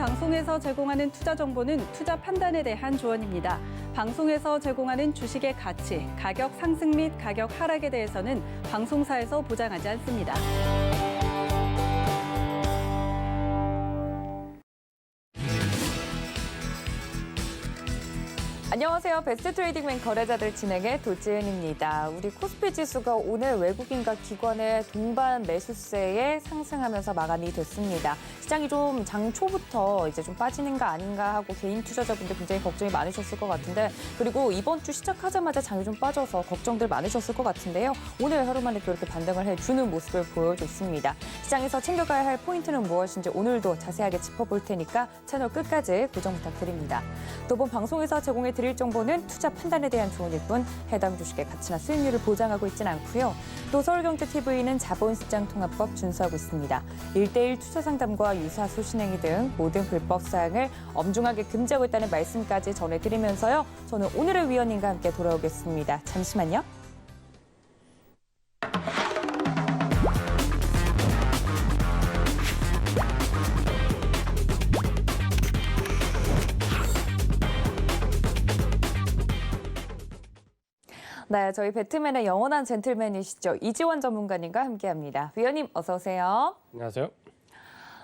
방송에서 제공하는 투자 정보는 투자 판단에 대한 조언입니다. 방송에서 제공하는 주식의 가치, 가격 상승 및 가격 하락에 대해서는 방송사에서 보장하지 않습니다. 안녕하세요. 베스트 트레이딩맨 거래자들 진행의 도지은입니다. 우리 코스피 지수가 오늘 외국인과 기관의 동반 매수세에 상승하면서 마감이 됐습니다. 시장이 좀 장 초부터 이제 좀 빠지는 거 아닌가 하고 개인 투자자분들 굉장히 걱정이 많으셨을 것 같은데, 그리고 이번 주 시작하자마자 장이 좀 빠져서 걱정들 많으셨을 것 같은데요. 오늘 하루 만에 또 이렇게 반등을 해주는 모습을 보여줬습니다. 시장에서 챙겨가야 할 포인트는 무엇인지 오늘도 자세하게 짚어볼 테니까 채널 끝까지 고정 부탁드립니다. 또 본 방송에서 제공해 드릴 정보는 투자 판단에 대한 조언일 뿐 해당 주식의 가치나 수익률을 보장하고 있지는 않고요. 또 서울경제TV는 자본시장통합법 준수하고 있습니다. 1:1 투자 상담과 유사 수신행위 등 모든 불법 사항을 엄중하게 금지하고 있다는 말씀까지 전해드리면서요. 저는 오늘의 위원님과 함께 돌아오겠습니다. 잠시만요. 네, 저희 배트맨의 영원한 젠틀맨이시죠. 이지원 전문가님과 함께합니다. 위원님 어서 오세요. 안녕하세요.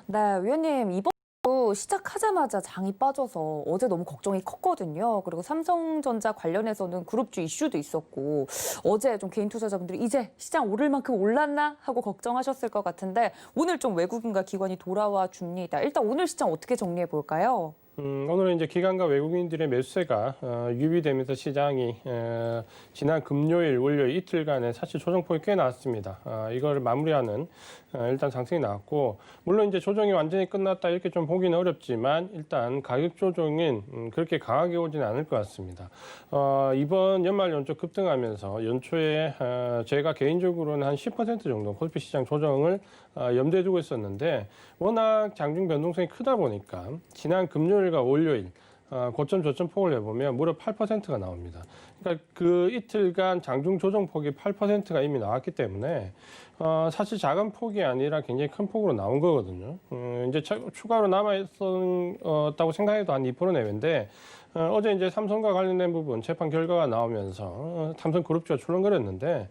네, 위원님 이번 주 시작하자마자 장이 빠져서 어제 너무 걱정이 컸거든요. 그리고 삼성전자 관련해서는 그룹주 이슈도 있었고 어제 좀 개인 투자자분들이 이제 시장 오를 만큼 올랐나 하고 걱정하셨을 것 같은데 오늘 좀 외국인과 기관이 돌아와 줍니다. 일단 오늘 시장 어떻게 정리해 볼까요? 오늘은 이제 기관과 외국인들의 매수세가 유비되면서 시장이 지난 금요일, 월요일 이틀간에 사실 조정폭이 꽤 나왔습니다. 이걸 마무리하는 일단 상승이 나왔고, 물론 이제 조정이 완전히 끝났다 이렇게 좀 보기는 어렵지만 일단 가격 조정은 그렇게 강하게 오지는 않을 것 같습니다. 이번 연말 연초 급등하면서 연초에 제가 개인적으로는 한 10% 정도 코스피 시장 조정을 염두에 두고 있었는데, 워낙 장중 변동성이 크다 보니까 지난 금요일과 월요일 고점 저점 폭을 해보면 무려 8%가 나옵니다. 그러니까 그 이틀간 장중 조정폭이 8%가 이미 나왔기 때문에 사실 작은 폭이 아니라 굉장히 큰 폭으로 나온 거거든요. 이제 추가로 남아있었다고 생각해도 한 2% 내외인데, 어제 이제 삼성과 관련된 부분 재판 결과가 나오면서 삼성그룹주가 출렁거렸는데,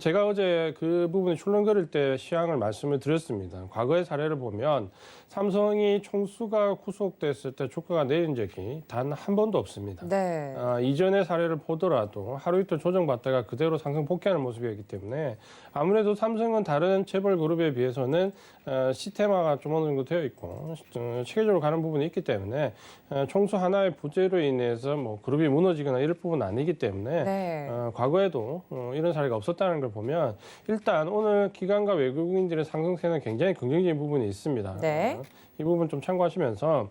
제가 어제 그 부분이 출렁거릴 때 시황을 말씀을 드렸습니다. 과거의 사례를 보면 삼성이 총수가 구속됐을 때 주가가 내린 적이 단 한 번도 없습니다. 네. 이전의 사례를 보더라도 하루 이틀 조정받다가 그대로 상승 복귀하는 모습이었기 때문에 아무래도 삼성은 다른 재벌 그룹에 비해서는 시스템화가 좀 어느 정도 되어 있고 체계적으로 가는 부분이 있기 때문에 총수 하나의 부재로 인해서 뭐 그룹이 무너지거나 이럴 부분은 아니기 때문에 네. 과거에도 이런 사례가 없었다는 걸 보면 일단 오늘 기관과 외국인들의 상승세는 굉장히 긍정적인 부분이 있습니다. 네. 이 부분 좀 참고하시면서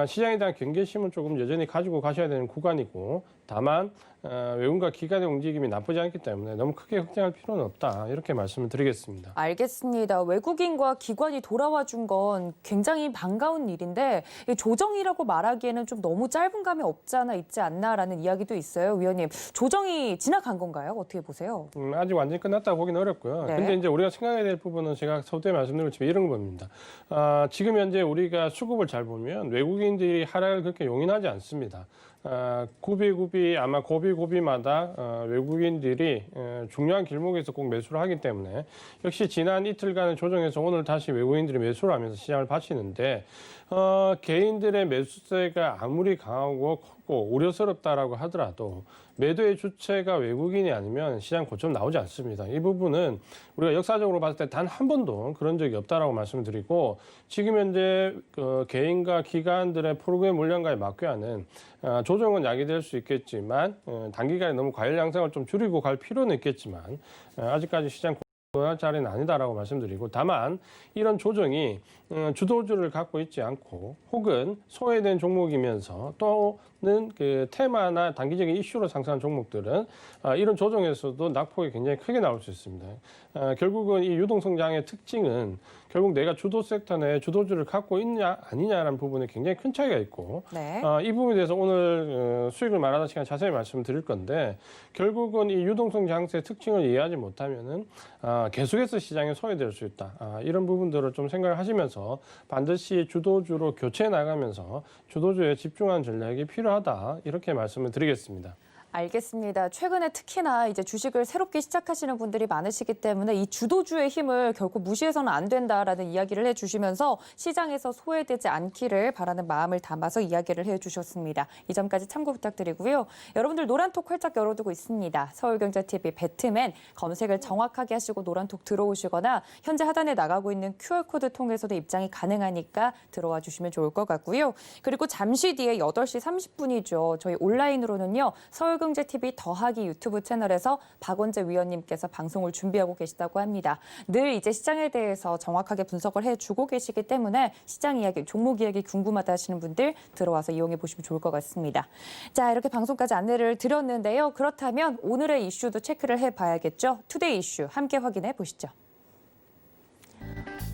시장에 대한 경계심은 조금 여전히 가지고 가셔야 되는 구간이고, 다만 외국인과 기관의 움직임이 나쁘지 않기 때문에 너무 크게 걱정할 필요는 없다, 이렇게 말씀을 드리겠습니다. 알겠습니다. 외국인과 기관이 돌아와 준 건 굉장히 반가운 일인데 조정이라고 말하기에는 좀 너무 짧은 감이 없지 않아 있지 않나라는 이야기도 있어요. 위원님, 조정이 지나간 건가요? 어떻게 보세요? 아직 완전히 끝났다고 보기는 어렵고요. 네. 근데 이제 우리가 생각해야 될 부분은 제가 서두에 말씀드렸지만 이런 겁니다. 지금 현재 우리가 수급을 잘 보면 외국인들이 하락을 그렇게 용인하지 않습니다. 구비구비 아마 고비고비마다 외국인들이 중요한 길목에서 꼭 매수를 하기 때문에 역시 지난 이틀간의 조정에서 오늘 다시 외국인들이 매수를 하면서 시장을 바치는데, 개인들의 매수세가 아무리 강하고 크고 우려스럽다라고 하더라도 매도의 주체가 외국인이 아니면 시장 고점 나오지 않습니다. 이 부분은 우리가 역사적으로 봤을 때 단 한 번도 그런 적이 없다라고 말씀을 드리고, 지금 현재 개인과 기관들의 프로그램 물량과의 맞교환은 조정은 야기될 수 있겠지만 단기간에 너무 과열 양상을 좀 줄이고 갈 필요는 있겠지만 아직까지 시장 고할 자리는 아니다라고 말씀드리고, 다만 이런 조정이 주도주를 갖고 있지 않고 혹은 소외된 종목이면서 또는 그 테마나 단기적인 이슈로 상승한 종목들은 이런 조정에서도 낙폭이 굉장히 크게 나올 수 있습니다. 결국은 이 유동성장의 특징은 결국 내가 주도 섹터 내에 주도주를 갖고 있냐 아니냐라는 부분에 굉장히 큰 차이가 있고, 네. 이 부분에 대해서 오늘 수익을 말하는 시간 자세히 말씀을 드릴 건데, 결국은 이 유동성 장세의 특징을 이해하지 못하면은 계속해서 시장에 소외될 수 있다. 이런 부분들을 좀 생각을 하시면서 반드시 주도주로 교체해 나가면서 주도주에 집중한 전략이 필요하다. 이렇게 말씀을 드리겠습니다. 알겠습니다. 최근에 특히나 이제 주식을 새롭게 시작하시는 분들이 많으시기 때문에 이 주도주의 힘을 결코 무시해서는 안 된다라는 이야기를 해주시면서 시장에서 소외되지 않기를 바라는 마음을 담아서 이야기를 해주셨습니다. 이 점까지 참고 부탁드리고요. 여러분들 노란톡 활짝 열어두고 있습니다. 서울경제TV 배트맨 검색을 정확하게 하시고 노란톡 들어오시거나 현재 하단에 나가고 있는 QR코드 통해서도 입장이 가능하니까 들어와 주시면 좋을 것 같고요. 그리고 잠시 뒤에 8시 30분이죠. 저희 온라인으로는요. 서울경제TV 더하기 유튜브 채널에서 박원재 위원님께서 방송을 준비하고 계시다고 합니다. 늘 이제 시장에 대해서 정확하게 분석을 해주고 계시기 때문에 시장 이야기, 종목 이야기 궁금하다 하시는 분들 들어와서 이용해 보시면 좋을 것 같습니다. 자, 이렇게 방송까지 안내를 드렸는데요. 그렇다면 오늘의 이슈도 체크를 해봐야겠죠. 투데이 이슈 함께 확인해 보시죠.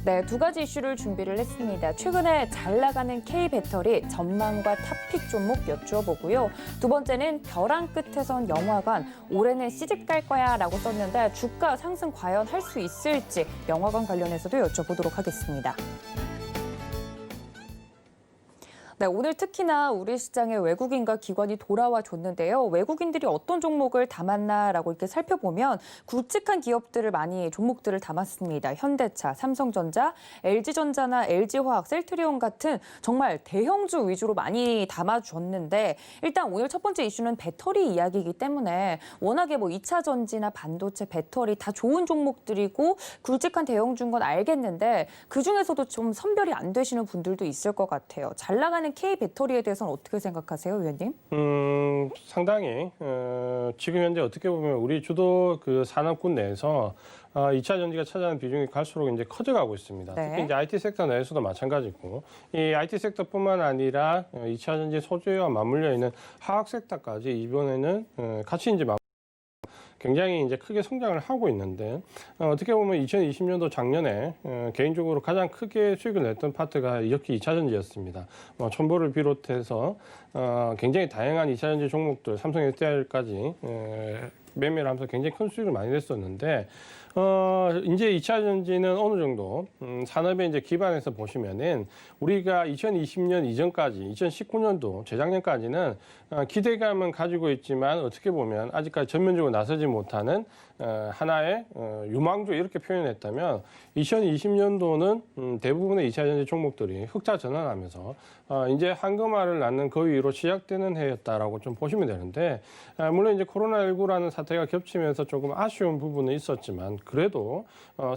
네, 2가지 이슈를 준비를 했습니다. 최근에 잘 나가는 K배터리 전망과 탑픽 종목 여쭈어보고요. 2번째는 벼랑 끝에선 영화관, 올해는 시집 갈 거야 라고 썼는데 주가 상승 과연 할 수 있을지 영화관 관련해서도 여쭤보도록 하겠습니다. 네, 오늘 특히나 우리 시장에 외국인과 기관이 돌아와 줬는데요. 외국인들이 어떤 종목을 담았나라고 이렇게 살펴보면 굵직한 기업들을 많이 종목들을 담았습니다. 현대차, 삼성전자, LG전자나 LG화학, 셀트리온 같은 정말 대형주 위주로 많이 담아줬는데 일단 오늘 첫 번째 이슈는 배터리 이야기이기 때문에 워낙에 뭐 2차 전지나 반도체, 배터리 다 좋은 종목들이고 굵직한 대형주인 건 알겠는데 그중에서도 좀 선별이 안 되시는 분들도 있을 것 같아요. 잘 나가는 K배터리에 대해서는 어떻게 생각하세요, 위원님? 상당히 지금 현재 어떻게 보면 우리 주도 그 산업군 내에서 2차 전지가 차지하는 비중이 갈수록 이제 커져가고 있습니다. 네. 특히 이제 IT 섹터 내에서도 마찬가지고 이 IT 섹터뿐만 아니라 2차 전지 소재와 맞물려 있는 화학 섹터까지 이번에는 같이 이제 굉장히 이제 크게 성장을 하고 있는데 어떻게 보면 2020년도 작년에 개인적으로 가장 크게 수익을 냈던 파트가 역시 2차 전지였습니다. 첨보를 비롯해서 굉장히 다양한 2차 전지 종목들, 삼성 SDI까지 매매를 하면서 굉장히 큰 수익을 많이 냈었는데 이제 2차 전지는 어느 정도 산업에 이제 기반해서 보시면은 우리가 2020년 이전까지 2019년도 재작년까지는 기대감은 가지고 있지만 어떻게 보면 아직까지 전면적으로 나서지 못하는 하나의 유망주 이렇게 표현했다면 2020년도는 대부분의 2차 전지 종목들이 흑자 전환하면서 이제 황금알을 낳는 그 위로 시작되는 해였다라고 좀 보시면 되는데 물론 이제 코로나19라는 사태가 겹치면서 조금 아쉬운 부분은 있었지만 그래도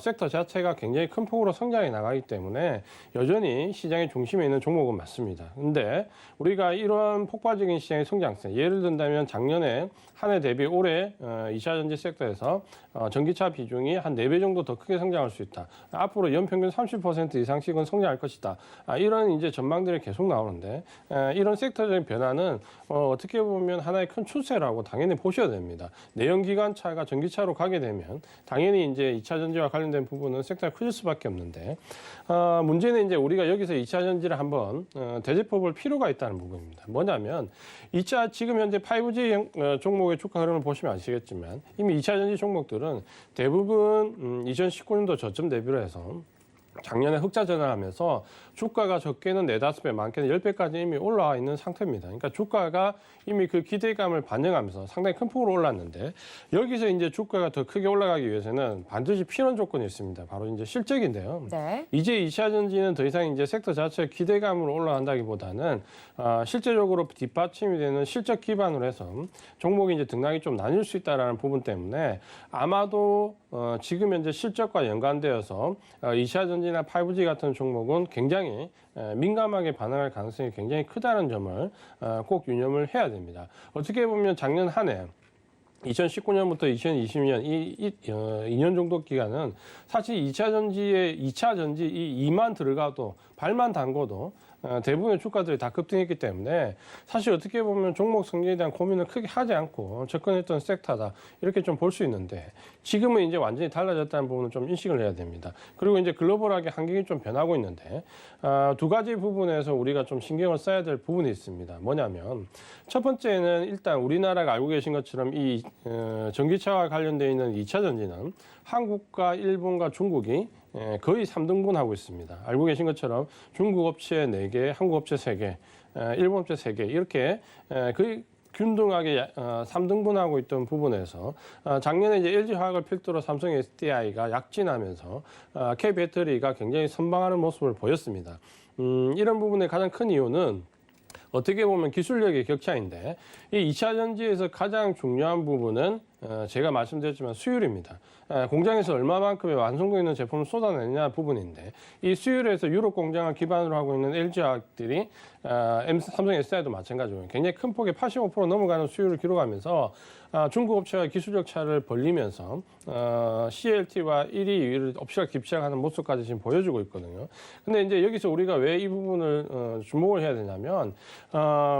섹터 자체가 굉장히 큰 폭으로 성장해 나가기 때문에 여전히 시장의 중심에 있는 종목은 맞습니다. 근데 우리가 이런 폭발적인 시장의 성장세, 예를 든다면 작년에 한 해 대비 올해 2차 전지 섹터에서 전기차 비중이 한 4배 정도 더 크게 성장할 수 있다. 앞으로 연평균 30% 이상씩은 성장할 것이다. 이런 이제 전망들이 계속 나오는데 이런 섹터적인 변화는 어떻게 보면 하나의 큰 추세라고 당연히 보셔야 됩니다. 내연기관차가 전기차로 가게 되면 당연히 이제 2차 전지와 관련된 부분은 섹터가 커질 수밖에 없는데 문제는 이제 우리가 여기서 2차 전지를 한번 되짚어 볼 필요가 있다는 부분입니다. 뭐냐면 지금 현재 5G 종목의 주가 흐름을 보시면 아시겠지만 이미 2차 전지 종목들은 대부분 2019년도 저점 대비로 해서 작년에 흑자 전환하면서 주가가 적게는 4-5배, 많게는 10배까지 이미 올라와 있는 상태입니다. 그러니까 주가가 이미 그 기대감을 반영하면서 상당히 큰 폭으로 올랐는데 여기서 이제 주가가 더 크게 올라가기 위해서는 반드시 필연 조건이 있습니다. 바로 이제 실적인데요. 네. 이제 2차 전지는 더 이상 이제 섹터 자체의 기대감으로 올라간다기보다는 실제적으로 뒷받침이 되는 실적 기반으로 해서 종목이 이제 등락이 좀 나뉠 수 있다라는 부분 때문에 아마도 지금 현재 실적과 연관되어서 2차 전지나 5G 같은 종목은 굉장히 민감하게 반응할 가능성이 굉장히 크다는 점을 꼭 유념을 해야 됩니다. 어떻게 보면 작년 한 해 2019년부터 2020년 이 2년 정도 기간은 사실 2차 전지 이 2만 들어가도 발만 담궈도 대부분의 주가들이 다 급등했기 때문에 사실 어떻게 보면 종목 성장에 대한 고민을 크게 하지 않고 접근했던 섹터다 이렇게 좀 볼 수 있는데 지금은 이제 완전히 달라졌다는 부분을 좀 인식을 해야 됩니다. 그리고 이제 글로벌하게 환경이 좀 변하고 있는데 2가지 부분에서 우리가 좀 신경을 써야 될 부분이 있습니다. 뭐냐면 첫 번째는 일단 우리나라가 알고 계신 것처럼 이 전기차와 관련되어 있는 2차 전지는 한국과 일본과 중국이 거의 3등분하고 있습니다. 알고 계신 것처럼 중국 업체 4개, 한국 업체 3개, 일본 업체 3개 이렇게 거의 균등하게 3등분하고 있던 부분에서 작년에 이제 LG화학을 필두로 삼성 SDI가 약진하면서 K배터리가 굉장히 선방하는 모습을 보였습니다. 이런 부분의 가장 큰 이유는 어떻게 보면 기술력의 격차인데 이 2차 전지에서 가장 중요한 부분은 제가 말씀드렸지만 수율입니다. 공장에서 얼마만큼의 완성도 있는 제품을 쏟아내느냐 부분인데 이 수율에서 유럽 공장을 기반으로 하고 있는 LG화학들이 삼성 SDI도 마찬가지고 굉장히 큰 폭의 85% 넘어가는 수율을 기록하면서 중국 업체와 기술력 차를 벌리면서 CLT와 1위, 2위를 업체가 깁시하는 모습까지 지금 보여주고 있거든요. 근데 이제 여기서 우리가 왜 이 부분을 주목을 해야 되냐면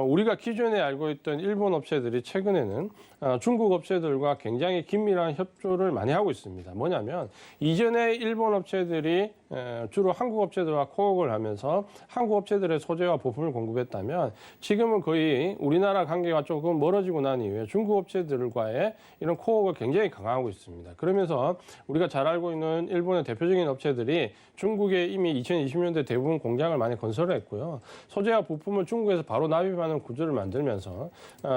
우리가 기존에 알고 있던 일본 업체들이 최근에는 중국 업체들과 굉장히 긴밀한 협조를 많이 하고 있습니다. 뭐냐면 이전에 일본 업체들이 주로 한국 업체들과 코업을 하면서 한국 업체들의 소재와 부품을 공급했다면 지금은 거의 우리나라 관계가 조금 멀어지고 난 이후에 중국 업체들과의 이런 코업을 굉장히 강화하고 있습니다. 그러면서 우리가 잘 알고 있는 일본의 대표적인 업체들이 중국에 이미 2020년대 대부분 공장을 많이 건설했고요. 소재와 부품을 중국에서 바로 납입하는 구조를 만들면서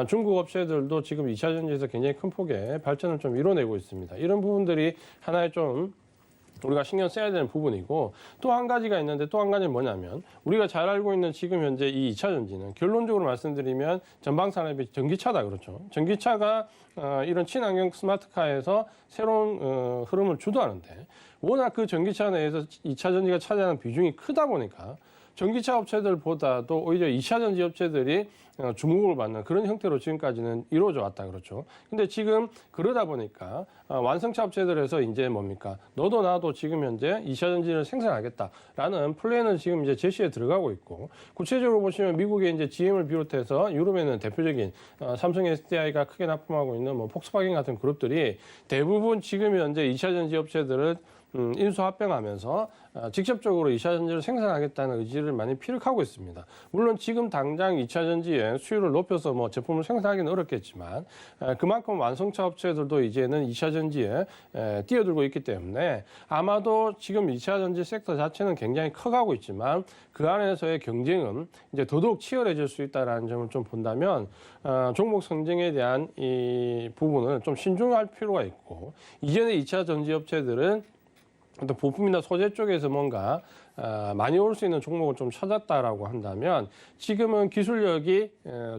중국 업체들도 지금 2차 전지에서 굉장히 큰 폭의 발전을 좀 이뤄내고 있습니다. 이런 부분들이 하나의 좀 우리가 신경 써야 되는 부분이고 또 한 가지가 있는데 또 한 가지는 뭐냐면 우리가 잘 알고 있는 지금 현재 이 2차 전지는 결론적으로 말씀드리면 전방 산업이 전기차다 그렇죠. 전기차가 이런 친환경 스마트카에서 새로운 흐름을 주도하는데 워낙 그 전기차 내에서 2차 전지가 차지하는 비중이 크다 보니까 전기차 업체들보다도 오히려 2차 전지 업체들이 주목을 받는 그런 형태로 지금까지는 이루어져 왔다 그렇죠. 근데 지금 그러다 보니까 완성차 업체들에서 이제 뭡니까? 너도 나도 지금 현재 2차 전지를 생산하겠다라는 플랜을 지금 이제 제시에 들어가고 있고 구체적으로 보시면 미국의 이제 GM을 비롯해서 유럽에는 대표적인 삼성 SDI가 크게 납품하고 있는 뭐 폭스바겐 같은 그룹들이 대부분 지금 현재 2차 전지 업체들을 인수합병하면서 직접적으로 2차 전지를 생산하겠다는 의지를 많이 피력하고 있습니다. 물론 지금 당장 2차 전지의 수율을 높여서 뭐 제품을 생산하기는 어렵겠지만 그만큼 완성차 업체들도 이제는 2차 전지에 뛰어들고 있기 때문에 아마도 지금 2차 전지 섹터 자체는 굉장히 커가고 있지만 그 안에서의 경쟁은 이제 더더욱 치열해질 수 있다는 점을 좀 본다면 종목 선정에 대한 이 부분을 좀 신중할 필요가 있고 이전에 2차 전지 업체들은 어떤 부품이나 소재 쪽에서 뭔가 많이 올 수 있는 종목을 좀 찾았다라고 한다면 지금은 기술력이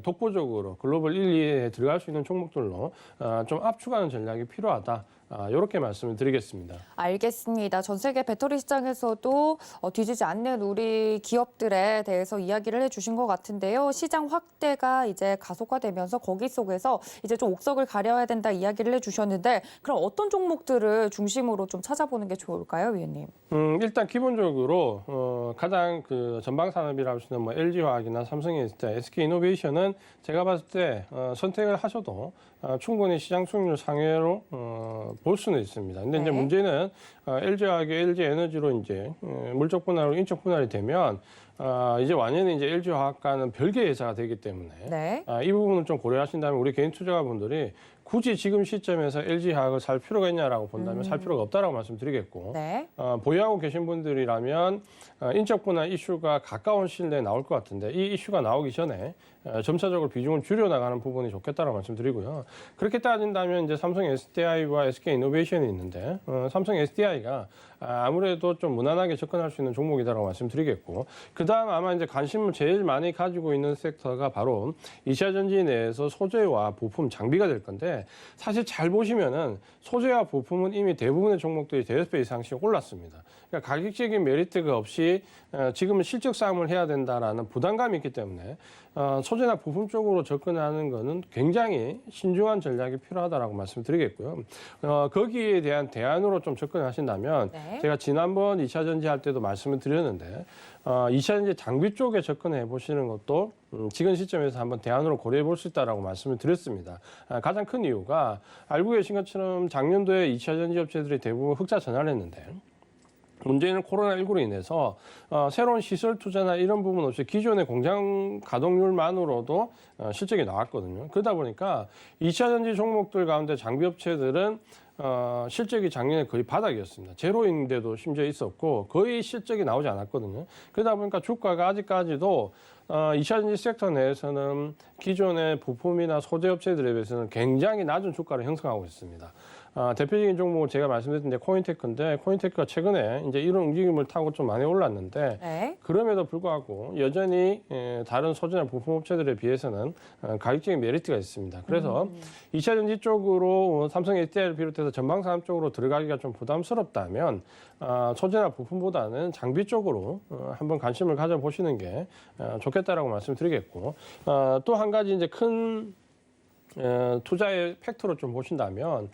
독보적으로 글로벌 1, 2에 들어갈 수 있는 종목들로 좀 압축하는 전략이 필요하다. 이렇게 말씀을 드리겠습니다. 알겠습니다. 전 세계 배터리 시장에서도 뒤지지 않는 우리 기업들에 대해서 이야기를 해주신 것 같은데요. 시장 확대가 이제 가속화되면서 거기 속에서 이제 좀 옥석을 가려야 된다 이야기를 해주셨는데 그럼 어떤 종목들을 중심으로 좀 찾아보는 게 좋을까요, 위원님? 일단 기본적으로 가장 그 전방 산업이라고 할 수 있는 뭐 LG화학이나 삼성SDI, SK이노베이션은 제가 봤을 때 선택을 하셔도 충분히 시장 수익률 상회로 볼 수는 있습니다. 근데 이제 문제는 LG화학이 LG에너지로 이제 물적 분할로 인적 분할이 되면 이제 완전히 이제 LG화학과는 별개의 회사가 되기 때문에 이 부분을 좀 고려하신다면 우리 개인 투자가분들이 굳이 지금 시점에서 LG화학을 살 필요가 있냐라고 본다면 살 필요가 없다라고 말씀드리겠고 보유하고 계신 분들이라면 인적 분할 이슈가 가까운 시일 내에 나올 것 같은데 이 이슈가 나오기 전에 점차적으로 비중을 줄여나가는 부분이 좋겠다라고 말씀드리고요. 그렇게 따진다면 이제 삼성 SDI와 SK이노베이션이 있는데 삼성 SDI가 아무래도 좀 무난하게 접근할 수 있는 종목이다라고 말씀드리겠고 그다음 아마 이제 관심을 제일 많이 가지고 있는 섹터가 바로 2차 전지 내에서 소재와 부품 장비가 될 건데 사실 잘 보시면은 소재와 부품은 이미 대부분의 종목들이 대여섯 배 이상씩 올랐습니다. 그러니까 가격적인 메리트가 없이 지금은 실적 싸움을 해야 된다라는 부담감이 있기 때문에 소재나 부품 쪽으로 접근하는 것은 굉장히 신중한 전략이 필요하다라고 말씀드리겠고요. 거기에 대한 대안으로 좀 접근하신다면 제가 지난번 2차 전지 할 때도 말씀을 드렸는데 2차 전지 장비 쪽에 접근해 보시는 것도 지금 시점에서 한번 대안으로 고려해 볼 수 있다라고 말씀을 드렸습니다. 가장 큰 이유가 알고 계신 것처럼 작년도에 2차 전지 업체들이 대부분 흑자 전환을 했는데 문제는 코로나19로 인해서 새로운 시설 투자나 이런 부분 없이 기존의 공장 가동률만으로도 실적이 나왔거든요. 그러다 보니까 2차 전지 종목들 가운데 장비업체들은 실적이 작년에 거의 바닥이었습니다. 제로인데도 심지어 있었고 거의 실적이 나오지 않았거든요. 그러다 보니까 주가가 아직까지도 2차 전지 섹터 내에서는 기존의 부품이나 소재 업체들에 비해서는 굉장히 낮은 주가를 형성하고 있습니다. 대표적인 종목은 제가 말씀드렸는데 코인테크인데 코인테크가 최근에 이제 이런 움직임을 타고 좀 많이 올랐는데 네. 그럼에도 불구하고 여전히 다른 소재나 부품 업체들에 비해서는 가격적인 메리트가 있습니다. 그래서 2차 전지 쪽으로 삼성 SDI를 비롯해서 전방 산업 쪽으로 들어가기가 좀 부담스럽다면 소재나 부품보다는 장비 쪽으로 한번 관심을 가져보시는 게 좋겠다라고 말씀드리겠고 또 한 가지 이제 큰 투자의 팩터로 좀 보신다면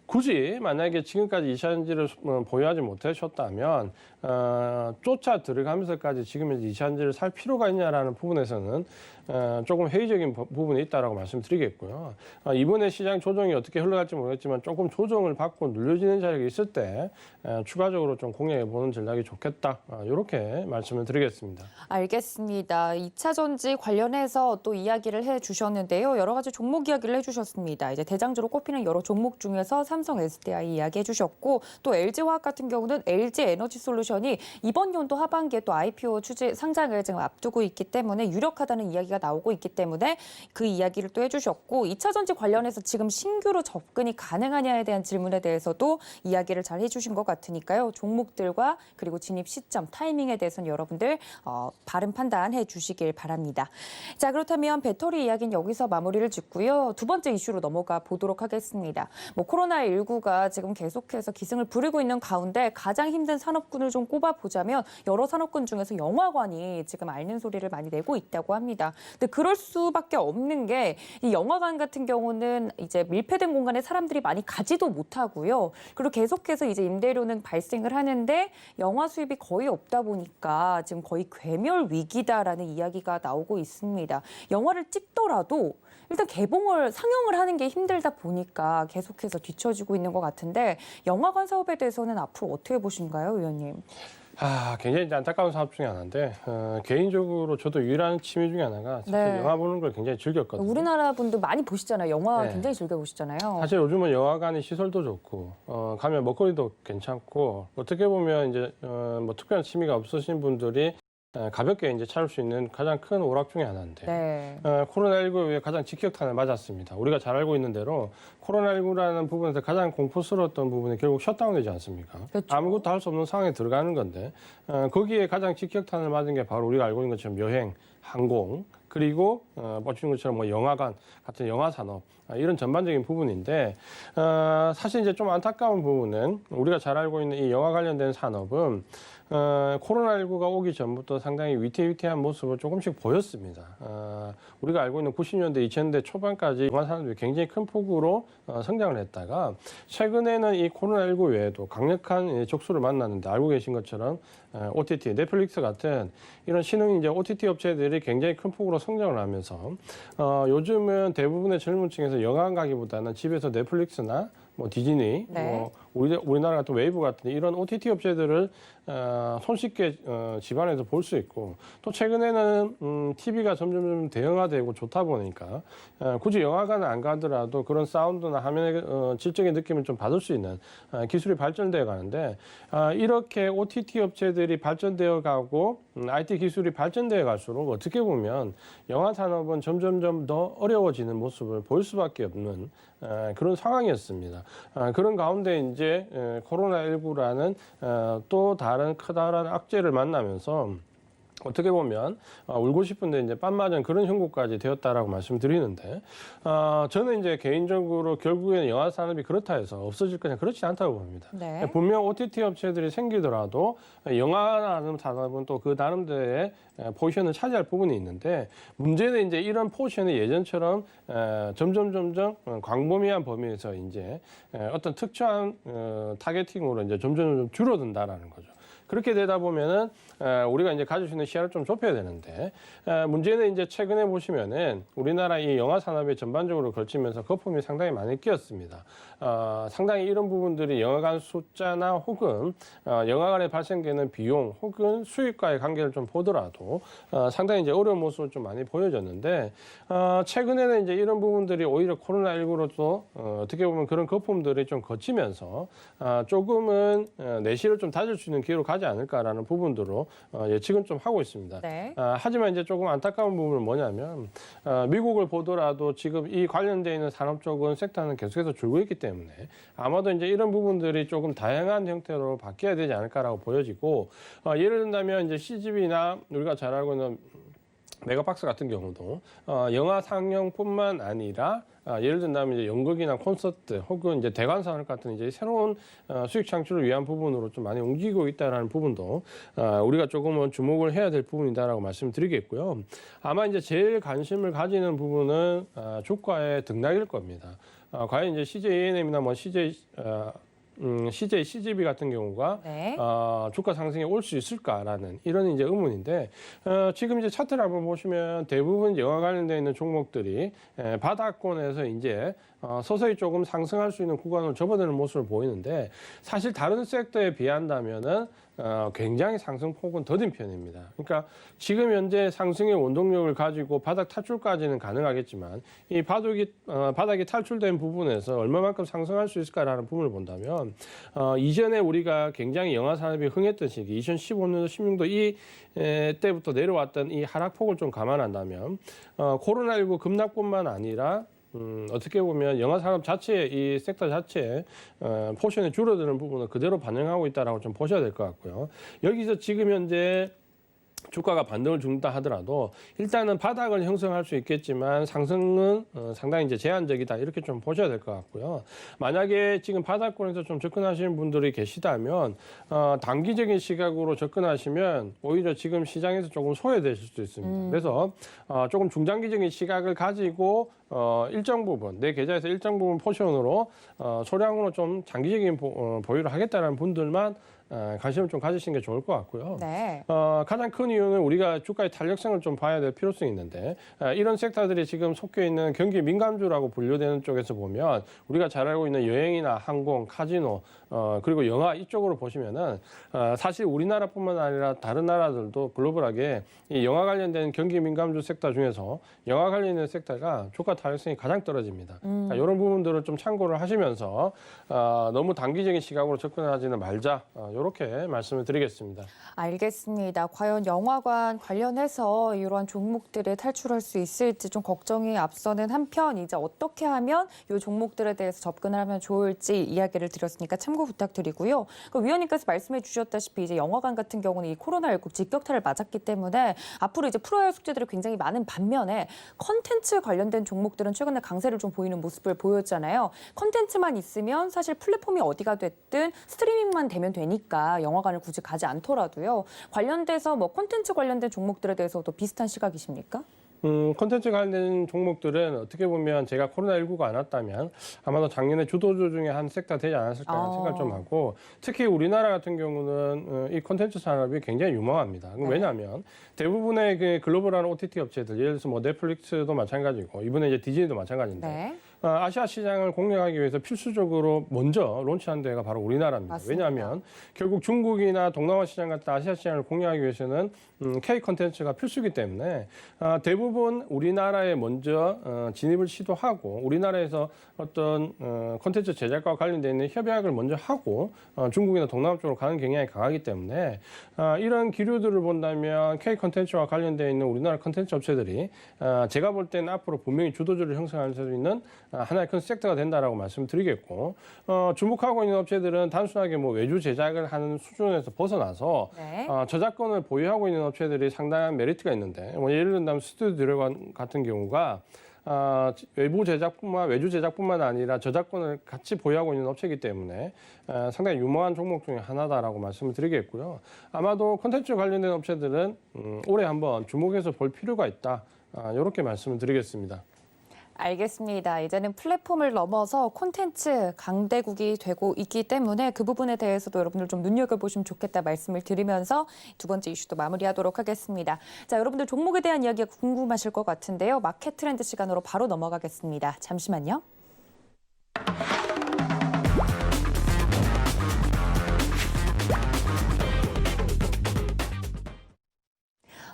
굳이 만약에 지금까지 2차 전지를 보유하지 못하셨다면 쫓아 들어가면서까지 지금 2차 전지를 살 필요가 있냐라는 부분에서는 조금 회의적인 부분이 있다라고 말씀드리겠고요. 이번에 시장 조정이 어떻게 흘러갈지 모르겠지만 조금 조정을 받고 눌려지는 자리가 있을 때 추가적으로 좀 공략해 보는 전략이 좋겠다. 이렇게 말씀을 드리겠습니다. 알겠습니다. 2차 전지 관련해서 또 이야기를 해주셨는데요. 여러 가지 종목 이야기를 해주셨습니다. 이제 대장주로 꼽히는 여러 종목 중에서 삼성 SDI 이야기해주셨고 또 LG화학 같은 경우는 LG 에너지 솔루션이 이번 연도 하반기에 또 IPO 추진 상장을 지금 앞두고 있기 때문에 유력하다는 이야기가 나오고 있기 때문에 그 이야기를 또 해주셨고 2차 전지 관련해서 지금 신규로 접근이 가능하냐에 대한 질문에 대해서도 이야기를 잘 해주신 것 같으니까요. 종목들과 그리고 진입 시점, 타이밍에 대해서는 여러분들 바른 판단해 주시길 바랍니다. 자, 그렇다면 배터리 이야기는 여기서 마무리를 짓고요. 두 번째 이슈로 넘어가 보도록 하겠습니다. 코로나19가 지금 계속해서 기승을 부리고 있는 가운데 가장 힘든 산업군을 좀 꼽아보자면 여러 산업군 중에서 영화관이 지금 앓는 소리를 많이 내고 있다고 합니다. 근데 그럴 수밖에 없는 게 이 영화관 같은 경우는 이제 밀폐된 공간에 사람들이 많이 가지도 못하고요. 그리고 계속해서 이제 임대료는 발생을 하는데 영화 수입이 거의 없다 보니까 지금 거의 괴멸 위기다라는 이야기가 나오고 있습니다. 영화를 찍더라도 일단 상영을 하는 게 힘들다 보니까 계속해서 뒤처지고 있는 것 같은데 영화관 사업에 대해서는 앞으로 어떻게 보신가요, 의원님? 굉장히 이제 안타까운 사업 중에 하나인데 개인적으로 저도 유일한 취미 중에 하나가 사실 네. 영화 보는 걸 굉장히 즐겼거든요. 우리나라 분들 많이 보시잖아요. 영화 네. 굉장히 즐겨 보시잖아요. 사실 요즘은 영화관이 시설도 좋고 가면 먹거리도 괜찮고 어떻게 보면 이제 뭐 특별한 취미가 없으신 분들이 가볍게 이제 찾을 수 있는 가장 큰 오락 중에 하나인데 네. 코로나19에 가장 직격탄을 맞았습니다. 우리가 잘 알고 있는 대로 코로나19라는 부분에서 가장 공포스러웠던 부분이 결국 셧다운되지 않습니까? 그렇죠. 아무것도 할 수 없는 상황에 들어가는 건데 거기에 가장 직격탄을 맞은 게 바로 우리가 알고 있는 것처럼 여행, 항공, 그리고 보시는 것처럼 뭐 영화관 같은 영화 산업 이런 전반적인 부분인데 사실 이제 좀 안타까운 부분은 우리가 잘 알고 있는 이 영화 관련된 산업은 코로나19가 오기 전부터 상당히 위태위태한 모습을 조금씩 보였습니다. 우리가 알고 있는 90년대, 2000년대 초반까지 영화 산업이 굉장히 큰 폭으로 성장을 했다가 최근에는 이 코로나19 외에도 강력한 적수를 만났는데 알고 계신 것처럼 OTT, 넷플릭스 같은 이런 신흥 이제 OTT 업체들이 굉장히 큰 폭으로 성장을 하면서 요즘은 대부분의 젊은 층에서 영화관 가기보다는 집에서 넷플릭스나 뭐 디즈니, 네. 뭐 우리나라 같은 웨이브 같은 이런 OTT 업체들을 손쉽게 집안에서 볼 수 있고 또 최근에는 TV가 점점 대형화되고 좋다 보니까 굳이 영화관을 안 가더라도 그런 사운드나 화면의 질적인 느낌을 좀 받을 수 있는 기술이 발전되어 가는데 이렇게 OTT 업체들이 발전되어 가고 IT 기술이 발전되어 갈수록 어떻게 보면 영화 산업은 점점점 더 어려워지는 모습을 볼 수밖에 없는 그런 상황이었습니다. 그런 가운데 이제 코로나19라는 또 다른 커다란 악재를 만나면서 어떻게 보면 울고 싶은데 이제 뺨 맞은 그런 형국까지 되었다라고 말씀드리는데 저는 이제 개인적으로 결국에는 영화 산업이 그렇다 해서 없어질 거냐 그렇지 않다고 봅니다. 네. 분명 OTT 업체들이 생기더라도 영화라는 산업은 또 그 나름대로의 포지션을 차지할 부분이 있는데 문제는 이제 이런 포지션이 예전처럼 점점 광범위한 범위에서 이제 어떤 특정한 타겟팅으로 이제 점점 줄어든다라는 거죠. 그렇게 되다 보면은 우리가 이제 가질 수 있는 시야를 좀 좁혀야 되는데 문제는 이제 최근에 보시면은 우리나라 이 영화 산업에 전반적으로 걸치면서 거품이 상당히 많이 끼었습니다. 상당히 이런 부분들이 영화관 숫자나 혹은 영화관에 발생되는 비용 혹은 수익과의 관계를 좀 보더라도 상당히 이제 어려운 모습을 좀 많이 보여줬는데 최근에는 이제 이런 부분들이 오히려 코로나19로도 어떻게 보면 그런 거품들이 좀 거치면서 조금은 내실을 좀 다질 수 있는 기회로 가지 않을까라는 부분들로 예측은 좀 하고 있습니다. 네. 하지만 이제 조금 안타까운 부분은 뭐냐면 미국을 보더라도 지금 이 관련되어 있는 산업 쪽은 섹터는 계속해서 줄고 있기 때문에 아마도 이제 이런 부분들이 조금 다양한 형태로 바뀌어야 되지 않을까라고 보여지고 예를 든다면 이제 CGV나 우리가 잘 알고 있는 메가박스 같은 경우도 영화 상영뿐만 아니라 예를 든다면 이제 연극이나 콘서트 혹은 이제 대관 산업 같은 이제 새로운 수익 창출을 위한 부분으로 좀 많이 움직이고 있다라는 부분도 우리가 조금은 주목을 해야 될 부분이다라고 말씀드리겠고요. 아마 이제 제일 관심을 가지는 부분은 주가의 등락일 겁니다. 과연 이제 CJ E&M이나 뭐 CJ CGV 같은 경우가 네. 주가 상승에 올 수 있을까라는 이런 이제 의문인데 지금 이제 차트를 한번 보시면 대부분 영화 관련되어 있는 종목들이 바닥권에서 이제 서서히 조금 상승할 수 있는 구간을 접어드는 모습을 보이는데 사실 다른 섹터에 비한다면은 굉장히 상승폭은 더딘 편입니다. 그러니까 지금 현재 상승의 원동력을 가지고 바닥 탈출까지는 가능하겠지만 이 바닥이 탈출된 부분에서 얼마만큼 상승할 수 있을까라는 부분을 본다면 이전에 우리가 굉장히 영화 산업이 흥했던 시기 2015년도 16년도 이 때부터 내려왔던 이 하락폭을 좀 감안한다면 코로나19 급락뿐만 아니라 어떻게 보면 영화 산업 자체의 이 섹터 자체의 포션이 줄어드는 부분을 그대로 반영하고 있다라고 좀 보셔야 될 것 같고요. 여기서 지금 현재 주가가 반등을 준다 하더라도 일단은 바닥을 형성할 수 있겠지만 상승은 상당히 이제 제한적이다 이렇게 좀 보셔야 될 것 같고요. 만약에 지금 바닥권에서 좀 접근하시는 분들이 계시다면 단기적인 시각으로 접근하시면 오히려 지금 시장에서 조금 소외되실 수도 있습니다. 그래서 조금 중장기적인 시각을 가지고 일정 부분 내 계좌에서 일정 부분 포션으로 소량으로 좀 장기적인 보유를 하겠다는 분들만 관심을 좀 가지시는 게 좋을 것 같고요. 네. 가장 큰 이유는 우리가 주가의 탄력성을 좀 봐야 될 필요성이 있는데 이런 섹터들이 지금 속해 있는 경기 민감주라고 분류되는 쪽에서 보면 우리가 잘 알고 있는 여행이나 항공, 카지노 그리고 영화 이쪽으로 보시면은 사실 우리나라뿐만 아니라 다른 나라들도 글로벌하게 이 영화 관련된 경기 민감주 sek터 중에서 영화 관련된 섹터가 주가 탄력성이 가장 떨어집니다. 이런 부분들을 좀 참고를 하시면서 너무 단기적인 시각으로 접근하지는 말자. 이렇게 말씀을 드리겠습니다. 알겠습니다. 과연 영화관 관련해서 이러한 종목들에 탈출할 수 있을지 좀 걱정이 앞서는 한편 이제 어떻게 하면 이 종목들에 대해서 접근을 하면 좋을지 이야기를 드렸으니까 참고 부탁드리고요. 위원님께서 말씀해 주셨다시피 이제 영화관 같은 경우는 이 코로나19 직격탄을 맞았기 때문에 앞으로 이제 풀어야 할 숙제들이 굉장히 많은 반면에 컨텐츠 관련된 종목들은 최근에 강세를 좀 보이는 모습을 보였잖아요. 컨텐츠만 있으면 사실 플랫폼이 어디가 됐든 스트리밍만 되면 되니까 영화관을 굳이 가지 않더라도요. 관련돼서 뭐 콘텐츠 관련된 종목들에 대해서도 비슷한 시각이십니까? 콘텐츠 관련 종목들은 어떻게 보면 제가 코로나19가 안 왔다면 아마도 작년에 주도주 중에 한 섹터 되지 않았을까 하는 생각을 좀 하고 특히 우리나라 같은 경우는 이 콘텐츠 산업이 굉장히 유망합니다. 왜냐하면 대부분의 그 글로벌한 OTT 업체들, 예를 들어서 뭐 넷플릭스도 마찬가지고 이번에 이제 디즈니도 마찬가지인데 네. 아시아 시장을 공략하기 위해서 필수적으로 먼저 론치한 데가 바로 우리나라입니다. 맞습니다. 왜냐하면 결국 중국이나 동남아 시장 같은 아시아 시장을 공략하기 위해서는 K 콘텐츠가 필수이기 때문에 대부분 우리나라에 먼저 진입을 시도하고 우리나라에서 어떤 콘텐츠 제작과 관련되어 있는 협약을 먼저 하고 중국이나 동남아 쪽으로 가는 경향이 강하기 때문에 이런 기류들을 본다면 K 콘텐츠와 관련되어 있는 우리나라 콘텐츠 업체들이 제가 볼 때는 앞으로 분명히 주도주를 형성할 수 있는 하나의 큰 섹터가 된다라고 말씀드리겠고 주목하고 있는 업체들은 단순하게 뭐 외주 제작을 하는 수준에서 벗어나서 네. 저작권을 보유하고 있는 업체들이 상당한 메리트가 있는데 뭐 예를 든다면 스튜디오 드래곤 같은 경우가 외주 제작뿐만 아니라 저작권을 같이 보유하고 있는 업체이기 때문에 상당히 유망한 종목 중에 하나다라고 말씀을 드리겠고요. 아마도 콘텐츠 관련된 업체들은 올해 한번 주목해서 볼 필요가 있다. 이렇게 말씀을 드리겠습니다. 알겠습니다. 이제는 플랫폼을 넘어서 콘텐츠 강대국이 되고 있기 때문에 그 부분에 대해서도 여러분들 좀 눈여겨보시면 좋겠다 말씀을 드리면서 두 번째 이슈도 마무리하도록 하겠습니다. 자, 여러분들 종목에 대한 이야기가 궁금하실 것 같은데요. 마켓 트렌드 시간으로 바로 넘어가겠습니다. 잠시만요.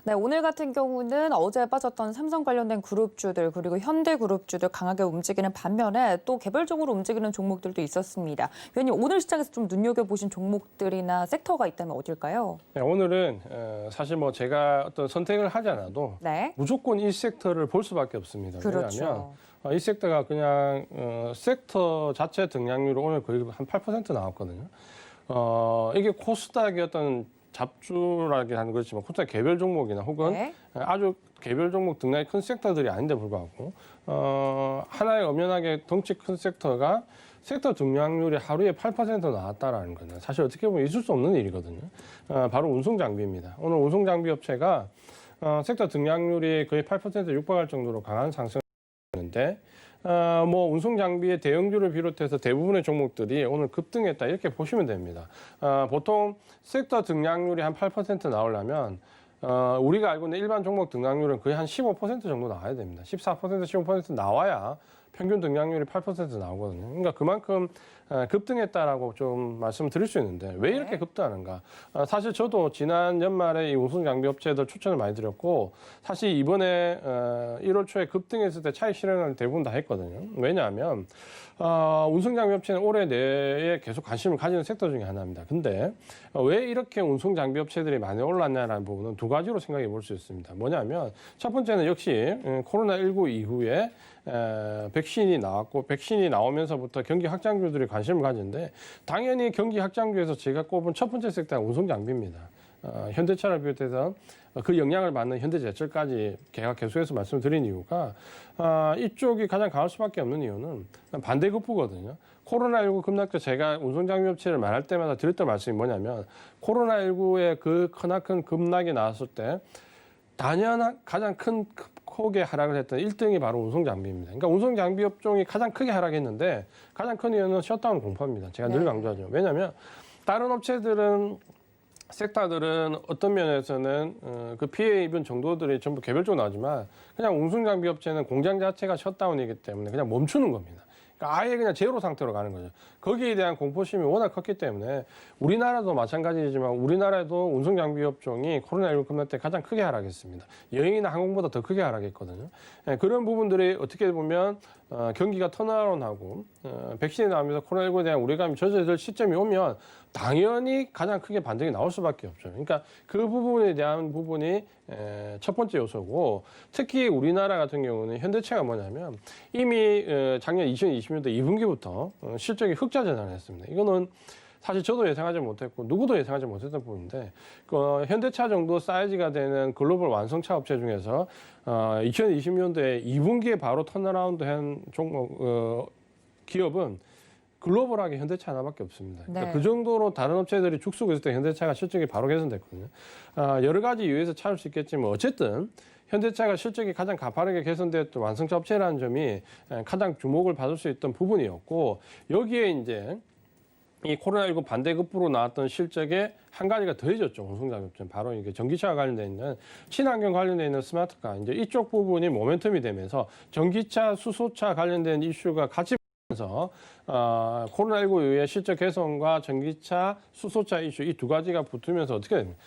네, 오늘 같은 경우는 어제 빠졌던 삼성 관련된 그룹주들 그리고 현대그룹주들 강하게 움직이는 반면에 또 개별적으로 움직이는 종목들도 있었습니다. 위원님, 오늘 시장에서 좀 눈여겨보신 종목들이나 섹터가 있다면 어딜까요? 네, 오늘은 사실 뭐 제가 어떤 선택을 하지 않아도 네. 무조건 이 섹터를 볼 수밖에 없습니다. 그렇죠. 왜냐하면 이 섹터가 그냥 섹터 자체 등락률이 오늘 거의 한 8% 나왔거든요. 이게 코스닥의 어떤 잡주라기 하는 거지만 코스닥 개별 종목이나 혹은 네. 아주 개별 종목 등락이 큰 섹터들이 아닌데 불구하고 하나의 엄연하게 덩치 큰 섹터가 섹터 등락률이 하루에 8% 나왔다라는 거는 사실 어떻게 보면 있을 수 없는 일이거든요. 바로 운송장비입니다. 오늘 운송장비 업체가 섹터 등락률이 거의 8%에 육박할 정도로 강한 상승을 했는데 뭐 운송장비의 대형주를 비롯해서 대부분의 종목들이 오늘 급등했다 이렇게 보시면 됩니다. 보통 섹터 등락률이 한 8% 나오려면 우리가 알고 있는 일반 종목 등락률은 거의 한 15% 정도 나와야 됩니다. 14%, 15% 나와야 평균 등락률이 8% 나오거든요. 그러니까 그만큼 급등했다라고 좀 말씀드릴 수 있는데 왜 이렇게 급등하는가? 사실 저도 지난 연말에 이 운송장비 업체들 추천을 많이 드렸고 사실 이번에 1월 초에 급등했을 때 차익 실현을 대부분 다 했거든요. 왜냐하면 운송장비 업체는 올해 내에 계속 관심을 가지는 섹터 중에 하나입니다. 근데 왜 이렇게 운송장비 업체들이 많이 올랐냐라는 부분은 두 가지로 생각해 볼 수 있습니다. 뭐냐면 첫 번째는 역시 코로나19 이후에 백신이 나왔고 백신이 나오면서부터 경기 확장주들이 관심을 가지는데 당연히 경기 확장주에서 제가 꼽은 첫 번째 섹터가 운송장비입니다. 현대차를 비롯해서 그 영향을 받는 현대제철까지 제가 계속해서 말씀드린 이유가 이쪽이 가장 강할 수밖에 없는 이유는 반대급부거든요. 코로나19 급락때 제가 운송장비 업체를 말할 때마다 드렸던 말씀이 뭐냐면 코로나19의 그 크나큰 급락이 나왔을 때 단연한 가장 크게 하락을 했던 1등이 바로 운송장비입니다. 그러니까 운송장비 업종이 가장 크게 하락했는데 가장 큰 이유는 셧다운 공포입니다. 제가 늘 강조하죠. 왜냐하면 다른 업체들은 섹터들은 어떤 면에서는 그 피해 입은 정도들이 전부 개별적으로 나오지만 그냥 운송장비 업체는 공장 자체가 셧다운이기 때문에 그냥 멈추는 겁니다. 그러니까 아예 그냥 제로 상태로 가는 거죠. 거기에 대한 공포심이 워낙 컸기 때문에 우리나라도 마찬가지지만 우리나라도 운송장비 업종이 코로나19 급락 때 가장 크게 하락했습니다. 여행이나 항공보다 더 크게 하락했거든요. 그런 부분들이 어떻게 보면 경기가 턴어라운드하고 백신이 나오면서 코로나19에 대한 우려감이 젖어들 시점이 오면 당연히 가장 크게 반등이 나올 수밖에 없죠. 그러니까 그 부분에 대한 부분이 첫 번째 요소고 특히 우리나라 같은 경우는 현대차가 뭐냐면 이미 작년 2020년도 2분기부터 실적이 흑자 전환을 했습니다. 이거는 사실 저도 예상하지 못했고 누구도 예상하지 못했던 부분인데 현대차 정도 사이즈가 되는 글로벌 완성차 업체 중에서 2020년도에 2분기에 바로 턴어라운드한 종목 기업은 글로벌하게 현대차 하나밖에 없습니다. 그러니까 그 정도로 다른 업체들이 죽쓰고 있을 때 현대차가 실적이 바로 개선됐거든요. 여러 가지 이유에서 찾을 수 있겠지만 어쨌든 현대차가 실적이 가장 가파르게 개선됐던 완성차 업체라는 점이 가장 주목을 받을 수 있던 부분이었고 여기에 이제 이 코로나19 반대급부로 나왔던 실적에 한 가지가 더해졌죠. 운송장비 업체는 바로 이게 전기차와 관련돼 있는 친환경 관련돼 있는 스마트카 이제 이쪽 부분이 모멘텀이 되면서 전기차, 수소차 관련된 이슈가 같이 그래서 코로나19 이후에 실적 개선과 전기차, 수소차 이슈 이 두 가지가 붙으면서 어떻게 됩니까?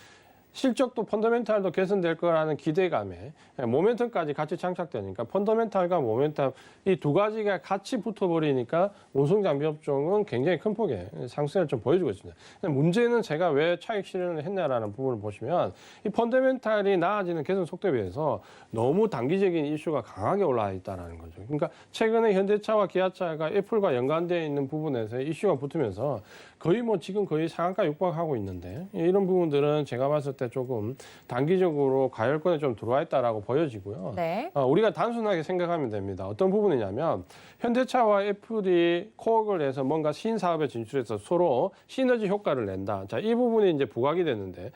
실적도 펀더멘탈도 개선될 거라는 기대감에 모멘텀까지 같이 장착되니까 펀더멘탈과 모멘텀 이 두 가지가 같이 붙어버리니까 운송장비 업종은 굉장히 큰 폭의 상승을 좀 보여주고 있습니다. 문제는 제가 왜 차익 실현을 했냐라는 부분을 보시면 이 펀더멘탈이 나아지는 개선 속도에 비해서 너무 단기적인 이슈가 강하게 올라와 있다는 거죠. 그러니까 최근에 현대차와 기아차가 애플과 연관되어 있는 부분에서 이슈가 붙으면서 거의 뭐 지금 거의 상한가 육박하고 있는데 이런 부분들은 제가 봤을 때 조금 단기적으로 가열권에 좀 들어와 있다라고 보여지고요. 네. 우리가 단순하게 생각하면 됩니다. 어떤 부분이냐면 현대차와 애플이 코어를 해서 뭔가 신사업에 진출해서 서로 시너지 효과를 낸다. 자, 이 부분이 이제 부각이 되는데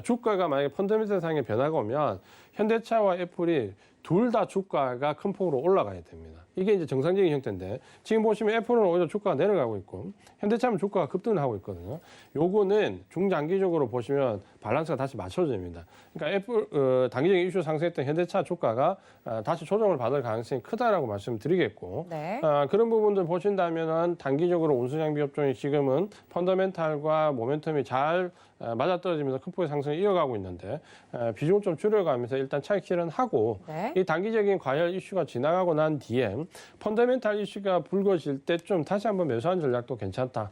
주가가 만약에 펀더멘털상의 변화가 오면 현대차와 애플이 둘 다 주가가 큰 폭으로 올라가야 됩니다. 이게 이제 정상적인 형태인데 지금 보시면 애플은 오히려 주가가 내려가고 있고 현대차는 주가가 급등을 하고 있거든요. 요거는 중장기적으로 보시면 밸런스가 다시 맞춰집니다. 그러니까 애플 단기적인 이슈 상승했던 현대차 주가가 다시 조정을 받을 가능성이 크다라고 말씀드리겠고 네. 그런 부분들 보신다면은 단기적으로 운수장비 업종이 지금은 펀더멘탈과 모멘텀이 잘 맞아떨어지면서 큰 폭의 상승을 이어가고 있는데 비중을 좀 줄여가면서 일단 차익 실현하고 네. 이 단기적인 과열 이슈가 지나가고 난 뒤에 펀더멘탈 이슈가 불거질 때쯤 다시 한번 매수하는 전략도 괜찮다.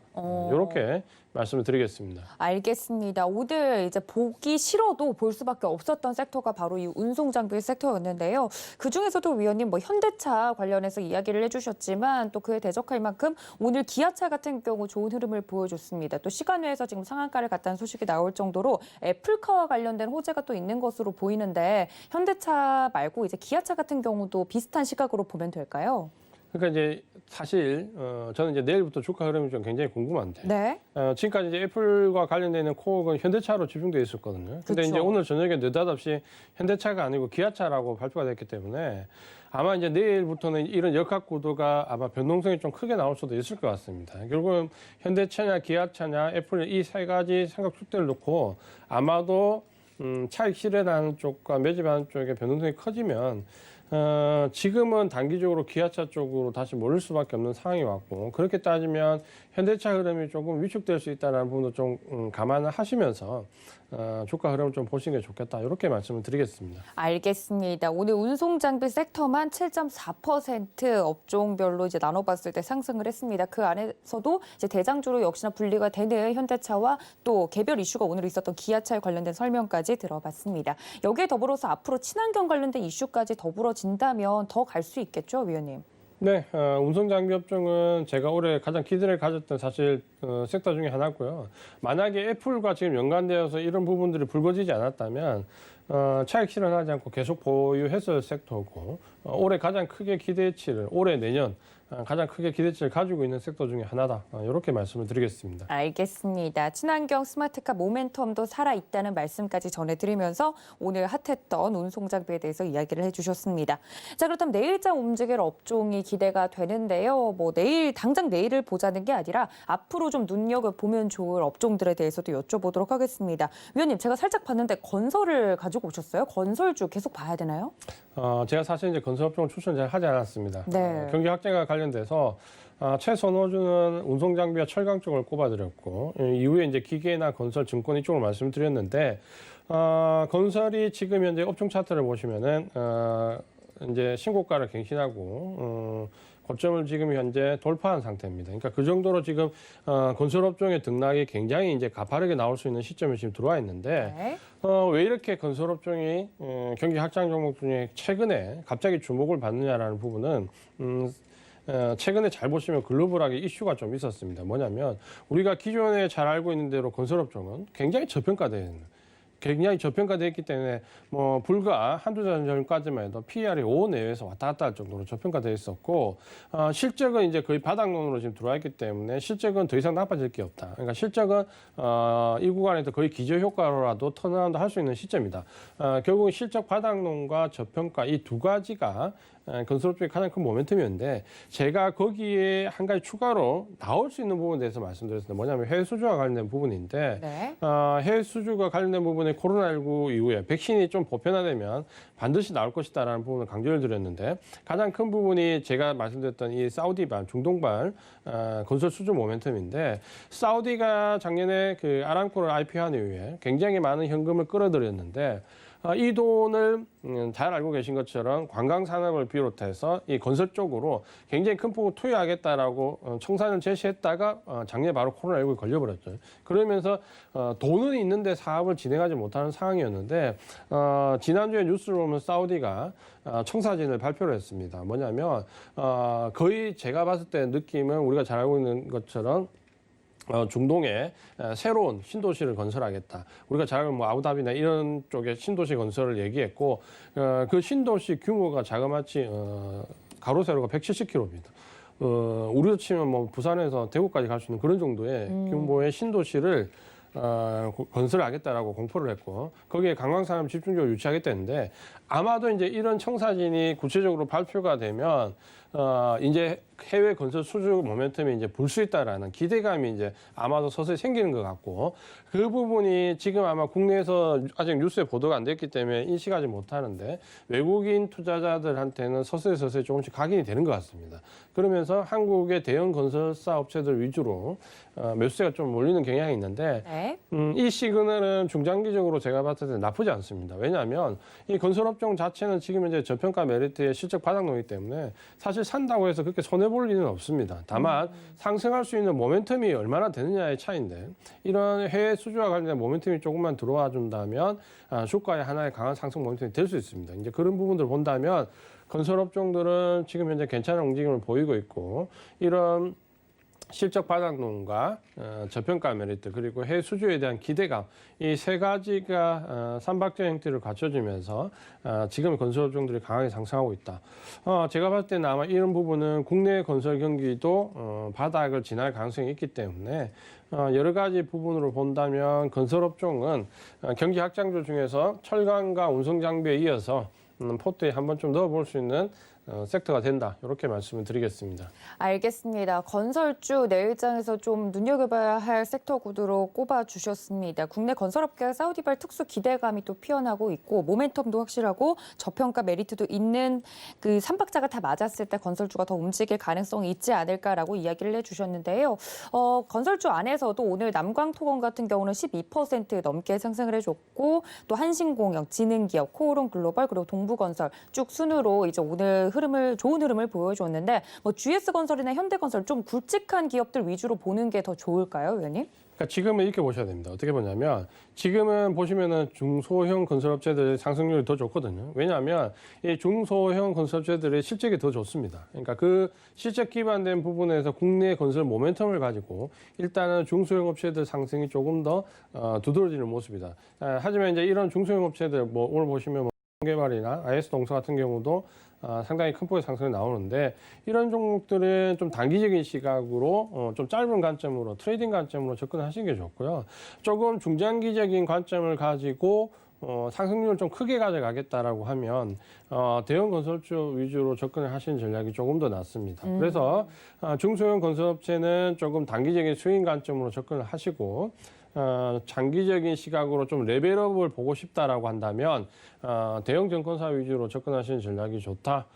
이렇게 말씀을 드리겠습니다. 알겠습니다. 오늘 이제 보기 싫어도 볼 수밖에 없었던 섹터가 바로 이 운송장비 섹터였는데요. 그중에서도 위원님 뭐 현대차 관련해서 이야기를 해주셨지만 또 그에 대적할 만큼 오늘 기아차 같은 경우 좋은 흐름을 보여줬습니다. 또 시간외에서 지금 상한가를 갔다는 소식이 나올 정도로 애플카와 관련된 호재가 또 있는 것으로 보이는데 현대차 말고 이제 기아차 같은 경우도 비슷한 시각으로 보면 될까요? 그러니까 이제 사실 저는 이제 내일부터 주가 흐름이 좀 굉장히 궁금한데 네. 지금까지 이제 애플과 관련돼 있는 코어는 현대차로 집중돼 있었거든요. 근데 그쵸. 이제 오늘 저녁에 느닷없이 현대차가 아니고 기아차라고 발표가 됐기 때문에 아마 이제 내일부터는 이런 역학 구도가 아마 변동성이 좀 크게 나올 수도 있을 것 같습니다. 결국은 현대차냐 기아차냐 애플 이 세 가지 생각 축대를 놓고 아마도 차익 실현하는 쪽과 매집하는 쪽의 변동성이 커지면 지금은 단기적으로 기아차 쪽으로 다시 몰릴 수밖에 없는 상황이 왔고 그렇게 따지면 현대차 흐름이 조금 위축될 수 있다는 부분도 좀 감안을 하시면서 주가 흐름을 좀 보시는 게 좋겠다 이렇게 말씀을 드리겠습니다. 알겠습니다. 오늘 운송장비 섹터만 7.4% 업종별로 이제 나눠봤을 때 상승을 했습니다. 그 안에서도 이제 대장주로 역시나 분리가 되는 현대차와 또 개별 이슈가 오늘 있었던 기아차에 관련된 설명까지 들어봤습니다. 여기에 더불어서 앞으로 친환경 관련된 이슈까지 더불어진다면 더 갈 수 있겠죠, 위원님? 네, 운송장비 업종은 제가 올해 가장 기대를 가졌던 사실 섹터 중에 하나고요. 만약에 애플과 지금 연관되어서 이런 부분들이 불거지지 않았다면 차익 실현하지 않고 계속 보유했을 섹터고 올해 가장 크게 기대치를 올해 내년 가장 크게 기대치를 가지고 있는 섹터 중에 하나다. 이렇게 말씀을 드리겠습니다. 알겠습니다. 친환경 스마트카 모멘텀도 살아있다는 말씀까지 전해드리면서 오늘 핫했던 운송장비에 대해서 이야기를 해주셨습니다. 자, 그렇다면 내일장 움직일 업종이 기대가 되는데요. 뭐 당장 내일을 보자는 게 아니라 앞으로 좀 눈여겨보면 좋을 업종들에 대해서도 여쭤보도록 하겠습니다. 위원님, 제가 살짝 봤는데 건설을 가지고 오셨어요? 건설주 계속 봐야 되나요? 제가 사실 이제 건설업종을 추천을 잘 하지 않았습니다. 네. 경기 확대가 관련돼서 최선호주는 운송장비와 철강 쪽을 꼽아드렸고 이후에 이제 기계나 건설, 증권 이쪽을 말씀드렸는데 건설이 지금 현재 업종 차트를 보시면은 이제 신고가를 갱신하고 고점을 지금 현재 돌파한 상태입니다. 그러니까 그 정도로 지금 건설업종의 등락이 굉장히 이제 가파르게 나올 수 있는 시점에 지금 들어와 있는데 네. 왜 이렇게 건설업종이 경기 확장 종목 중에 최근에 갑자기 주목을 받느냐라는 부분은 최근에 잘 보시면 글로벌하게 이슈가 좀 있었습니다. 뭐냐면 우리가 기존에 잘 알고 있는 대로 건설업종은 굉장히 저평가되어 있기 때문에 뭐 불과 한두 달 전까지만 해도 PER이 5 내외에서 왔다 갔다 할 정도로 저평가되어 있었고 실적은 이제 거의 바닥론으로 지금 들어와 있기 때문에 실적은 더 이상 나빠질 게 없다. 그러니까 실적은 이 구간에서 거의 기저효과로라도 턴어라운드 할 수 있는 시점이다. 결국은 실적 바닥론과 저평가 이 두 가지가 건설업종의 가장 큰 모멘텀이었는데 제가 거기에 한 가지 추가로 나올 수 있는 부분에 대해서 말씀드렸습니다. 뭐냐면 해외 수주와 관련된 부분인데 네. 해외 수주가 관련된 부분에 코로나19 이후에 백신이 좀 보편화되면 반드시 나올 것이다라는 부분을 강조를 드렸는데 가장 큰 부분이 제가 말씀드렸던 이 사우디발, 중동발 건설 수주 모멘텀인데 사우디가 작년에 그 아람코를 IPO한 이후에 굉장히 많은 현금을 끌어들였는데 이 돈을 잘 알고 계신 것처럼 관광 산업을 비롯해서 이 건설 쪽으로 굉장히 큰 폭으로 투여하겠다라고 청산을 제시했다가 작년에 바로 코로나19에 걸려버렸죠. 그러면서 돈은 있는데 사업을 진행하지 못하는 상황이었는데 지난주에 뉴스를 보면 사우디가 청사진을 발표를 했습니다. 뭐냐면 거의 제가 봤을 때 느낌은 우리가 잘 알고 있는 것처럼 중동에 새로운 신도시를 건설하겠다. 우리가 잘 알고 뭐 아부다비나 이런 쪽에 신도시 건설을 얘기했고 그 신도시 규모가 자그마치 가로 세로가 170km입니다. 우리로 치면 뭐 부산에서 대구까지 갈 수 있는 그런 정도의 규모의 신도시를 건설하겠다라고 공포를 했고 거기에 관광산업 집중적으로 유치하겠다는데 아마도 이제 이런 청사진이 구체적으로 발표가 되면 이제 해외 건설 수주 모멘텀이 이제 불 수 있다라는 기대감이 이제 아마도 서서히 생기는 것 같고 그 부분이 지금 아마 국내에서 아직 뉴스에 보도가 안 됐기 때문에 인식하지 못하는데 외국인 투자자들한테는 서서히 조금씩 각인이 되는 것 같습니다. 그러면서 한국의 대형 건설사 업체들 위주로 매수세가 좀 몰리는 경향이 있는데 네. 이 시그널은 중장기적으로 제가 봤을 때 나쁘지 않습니다. 왜냐하면 이 건설업종 자체는 지금 현재 저평가 메리트의 실적 바닥론이기 때문에 사실 산다고 해서 그렇게 손해볼 일은 없습니다. 다만 상승할 수 있는 모멘텀이 얼마나 되느냐의 차이인데 이런 해외 수주와 관련된 모멘텀이 조금만 들어와 준다면 주가의 하나의 강한 상승 모멘텀이 될 수 있습니다. 이제 그런 부분들을 본다면 건설업종들은 지금 현재 괜찮은 움직임을 보이고 있고 이런 실적 바닥론과 저평가 메리트 그리고 해외 수주에 대한 기대감 이 세 가지가 삼박자 형태를 갖춰주면서 지금의 건설업종들이 강하게 상승하고 있다. 제가 봤을 때는 아마 이런 부분은 국내 건설 경기도 바닥을 지날 가능성이 있기 때문에 여러 가지 부분으로 본다면 건설업종은 경기 확장주 중에서 철강과 운송 장비에 이어서 포트에 한번 좀 넣어볼 수 있는 섹터가 된다. 이렇게 말씀을 드리겠습니다. 알겠습니다. 건설주 내일장에서 좀 눈여겨봐야 할 섹터 구도로 꼽아주셨습니다. 국내 건설업계가 사우디발 특수 기대감이 또 피어나고 있고 모멘텀도 확실하고 저평가 메리트도 있는 그 삼박자가 다 맞았을 때 건설주가 더 움직일 가능성이 있지 않을까라고 이야기를 해주셨는데요. 건설주 안에서도 오늘 남광토건 같은 경우는 12% 넘게 상승을 해줬고 또 한신공영, 지능기업, 코오롱 글로벌 그리고 동부건설 쭉 순으로 이제 오늘 좋은 흐름을 보여줬는데 뭐 GS건설이나 현대건설 좀 굵직한 기업들 위주로 보는 게 더 좋을까요, 의원님? 그러니까 지금은 이렇게 보셔야 됩니다. 어떻게 보냐면 지금은 보시면은 중소형 건설업체들의 상승률이 더 좋거든요. 왜냐하면 이 중소형 건설업체들의 실적이 더 좋습니다. 그러니까 그 실적 기반된 부분에서 국내 건설 모멘텀을 가지고 일단은 중소형 업체들 상승이 조금 더 두드러지는 모습이다. 하지만 이제 이런 중소형 업체들 뭐 오늘 보시면 뭐 개발이나 IS동서 같은 경우도 상당히 큰 폭의 상승이 나오는데 이런 종목들은 좀 단기적인 시각으로 좀 짧은 관점으로 트레이딩 관점으로 접근하시는 게 좋고요. 조금 중장기적인 관점을 가지고 상승률을 좀 크게 가져가겠다라고 하면 대형 건설주 위주로 접근을 하시는 전략이 조금 더 낫습니다. 그래서 중소형 건설업체는 조금 단기적인 스윙 관점으로 접근을 하시고 장기적인 시각으로 좀 레벨업을 보고 싶다라고 한다면 대형 증권사 위주로 접근하시는 전략이 좋다.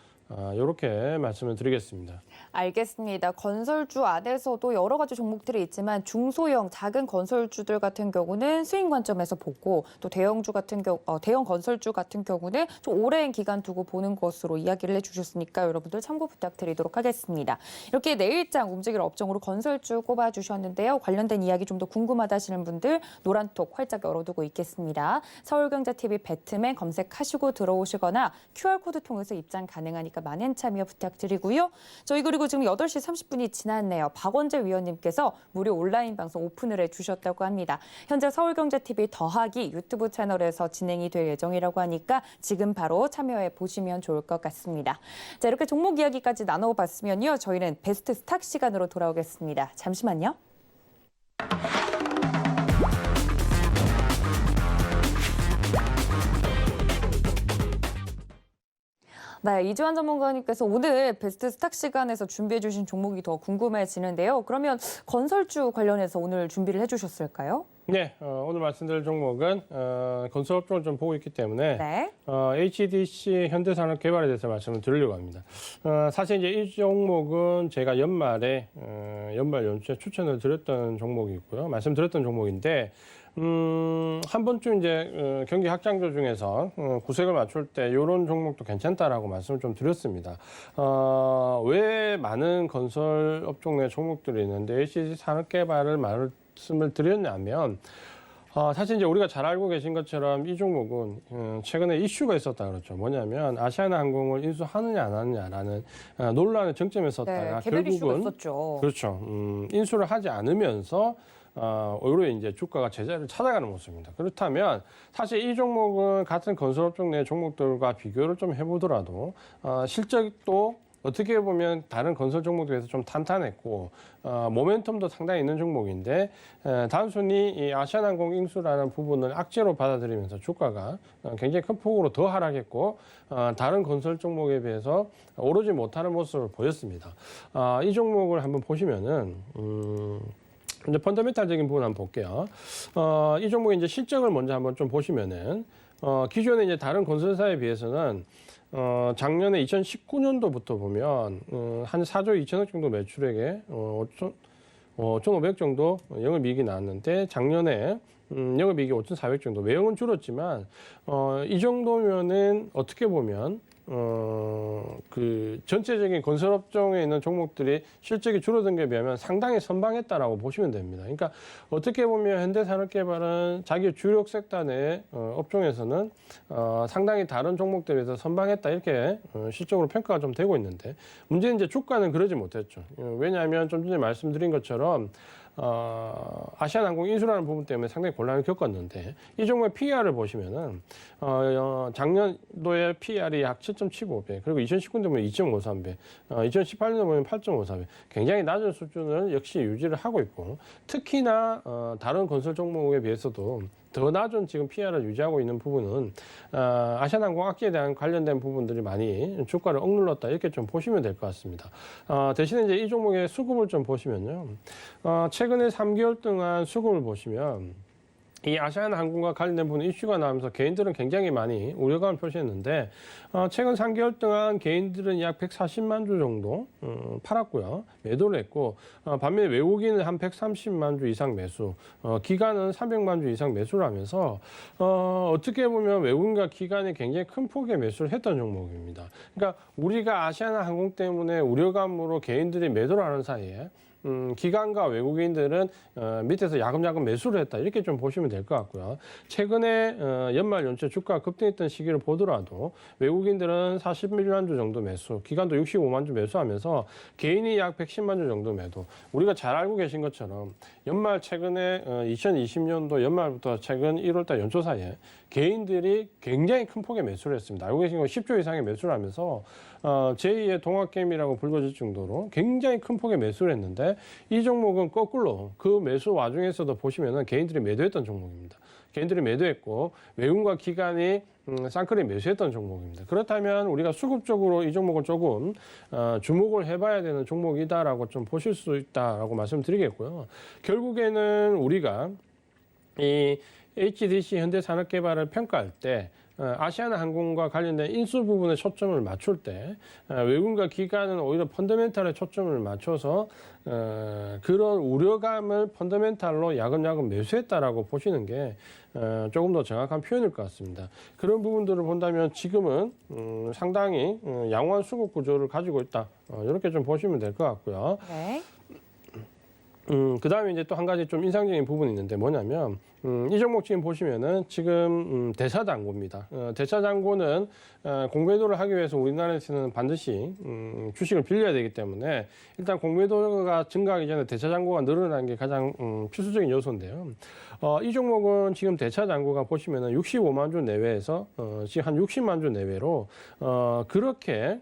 이렇게 말씀을 드리겠습니다. 알겠습니다. 건설주 안에서도 여러 가지 종목들이 있지만 중소형 작은 건설주들 같은 경우는 스윙 관점에서 보고 또 대형 건설주 같은 경우는 좀 오랜 기간 두고 보는 것으로 이야기를 해주셨으니까 여러분들 참고 부탁드리도록 하겠습니다. 이렇게 내일장 움직일 업종으로 건설주 꼽아주셨는데요. 관련된 이야기 좀 더 궁금하다 하시는 분들 노란톡 활짝 열어두고 있겠습니다. 서울경제TV 배트맨 검색하시고 들어오시거나 QR코드 통해서 입장 가능하니까 많은 참여 부탁드리고요. 저희 그리고 지금 8시 30분이 지났네요. 박원재 위원님께서 무료 온라인 방송 오픈을 해주셨다고 합니다. 현재 서울경제TV 더하기 유튜브 채널에서 진행이 될 예정이라고 하니까 지금 바로 참여해 보시면 좋을 것 같습니다. 자, 이렇게 종목 이야기까지 나눠봤으면요. 저희는 베스트 스탁 시간으로 돌아오겠습니다. 잠시만요. 네, 이주환 전문가님께서 오늘 베스트 스탁 시간에서 준비해 주신 종목이 더 궁금해지는데요. 그러면 건설주 관련해서 오늘 준비를 해주셨을까요? 네, 오늘 말씀드릴 종목은 건설업종을 좀 보고 있기 때문에 네. HDC 현대산업개발에 대해서 말씀을 드리려고 합니다. 사실 이제 이 종목은 제가 연말 연초에 추천을 드렸던 종목이고요. 말씀드렸던 종목인데 한 번쯤 이제 경기 확장주 중에서 구색을 맞출 때 이런 종목도 괜찮다라고 말씀을 좀 드렸습니다. 왜 많은 건설 업종 내 종목들이 있는데 HDC 산업개발을 말씀을 드렸냐면 사실 이제 우리가 잘 알고 계신 것처럼 이 종목은 최근에 이슈가 있었다 그렇죠. 뭐냐면 아시아나항공을 인수하느냐 안 하느냐라는 논란의 정점에 섰다가 개별 이슈가 결국은 있었죠. 그렇죠. 인수를 하지 않으면서 오히려 이제 주가가 제자리를 찾아가는 모습입니다. 그렇다면 사실 이 종목은 같은 건설업종 내 종목들과 비교를 좀 해보더라도 실적도 어떻게 보면 다른 건설 종목에 비해서 좀 탄탄했고 모멘텀도 상당히 있는 종목인데 단순히 이 아시아나항공 인수라는 부분을 악재로 받아들이면서 주가가 굉장히 큰 폭으로 더 하락했고 다른 건설 종목에 비해서 오르지 못하는 모습을 보였습니다. 이 종목을 한번 보시면은 이제 펀더멘탈적인 부분 한번 볼게요. 이 종목의 이제 실적을 먼저 한번 좀 보시면은 기존에 이제 다른 건설사에 비해서는 작년에 2019년도부터 보면 한 4조 2천억 정도 매출액에 5,500 정도 영업이익이 나왔는데 작년에 영업이익이 5,400 정도 외형은 줄었지만 이 정도면은 어떻게 보면 그 전체적인 건설업종에 있는 종목들이 실적이 줄어든 게 비하면 상당히 선방했다라고 보시면 됩니다. 그러니까 어떻게 보면 현대산업개발은 자기 주력 섹터 내 업종에서는 상당히 다른 종목들에 비해서 선방했다 이렇게 실적으로 평가가 좀 되고 있는데 문제는 이제 주가는 그러지 못했죠. 왜냐하면 좀 전에 말씀드린 것처럼 아시아나항공 인수라는 부분 때문에 상당히 곤란을 겪었는데 이 종목의 PER을 보시면은 작년도에 PER이 약 7.75배 그리고 2019년도 보면 2.53배 2018년도 보면 8.54배 굉장히 낮은 수준을 역시 유지를 하고 있고 특히나 다른 건설 종목에 비해서도 더 낮은 지금 PER을 유지하고 있는 부분은 아시아나항공 악재에 대한 관련된 부분들이 많이 주가를 억눌렀다 이렇게 좀 보시면 될 것 같습니다. 대신에 이제 이 종목의 수급을 좀 보시면요. 최근에 3개월 동안 수급을 보시면 이 아시아나항공과 관련된 부분 이슈가 나오면서 개인들은 굉장히 많이 우려감을 표시했는데 최근 3개월 동안 개인들은 약 140만 주 정도 팔았고요. 매도를 했고 반면에 외국인은 한 130만 주 이상 매수, 기관은 300만 주 이상 매수를 하면서 어떻게 보면 외국인과 기관이 굉장히 큰 폭의 매수를 했던 종목입니다. 그러니까 우리가 아시아나항공 때문에 우려감으로 개인들이 매도를 하는 사이에 기관과 외국인들은 밑에서 야금야금 매수를 했다 이렇게 좀 보시면 될 것 같고요. 최근에 연말 연초 주가가 급등했던 시기를 보더라도 외국인들은 40만 주 정도 매수, 기관도 65만 주 매수하면서 개인이 약 110만 주 정도 매도. 우리가 잘 알고 계신 것처럼 연말 최근에 2020년도 연말부터 최근 1월달 연초 사이에 개인들이 굉장히 큰 폭의 매수를 했습니다. 알고 계신 건 10조 이상의 매수를 하면서 제2의 동학개미라고 불거질 정도로 굉장히 큰 폭의 매수를 했는데 이 종목은 거꾸로 그 매수 와중에서도 보시면은 개인들이 매도했던 종목입니다. 개인들이 매도했고 외국인과 기관이 쌍끌이 매수했던 종목입니다. 그렇다면 우리가 수급적으로 이 종목을 조금 주목을 해봐야 되는 종목이다라고 좀 보실 수 있다라고 말씀드리겠고요. 결국에는 우리가 이 HDC 현대산업개발을 평가할 때 아시아나항공과 관련된 인수 부분에 초점을 맞출 때 외국인과 기관은 오히려 펀더멘탈에 초점을 맞춰서 그런 우려감을 펀더멘탈로 야금야금 매수했다라고 보시는 게 조금 더 정확한 표현일 것 같습니다. 그런 부분들을 본다면 지금은 상당히 양호한 수급 구조를 가지고 있다. 이렇게 좀 보시면 될 것 같고요. 네. 그 다음에 이제 또 한 가지 좀 인상적인 부분이 있는데 뭐냐면, 이 종목 지금 보시면은 지금 대차장고입니다. 대차장고는 공매도를 하기 위해서 우리나라에서는 반드시 주식을 빌려야 되기 때문에 일단 공매도가 증가하기 전에 대차장고가 늘어나는 게 가장 필수적인 요소인데요. 이 종목은 지금 대차장고가 보시면은 65만 주 내외에서 지금 한 60만 주 내외로 그렇게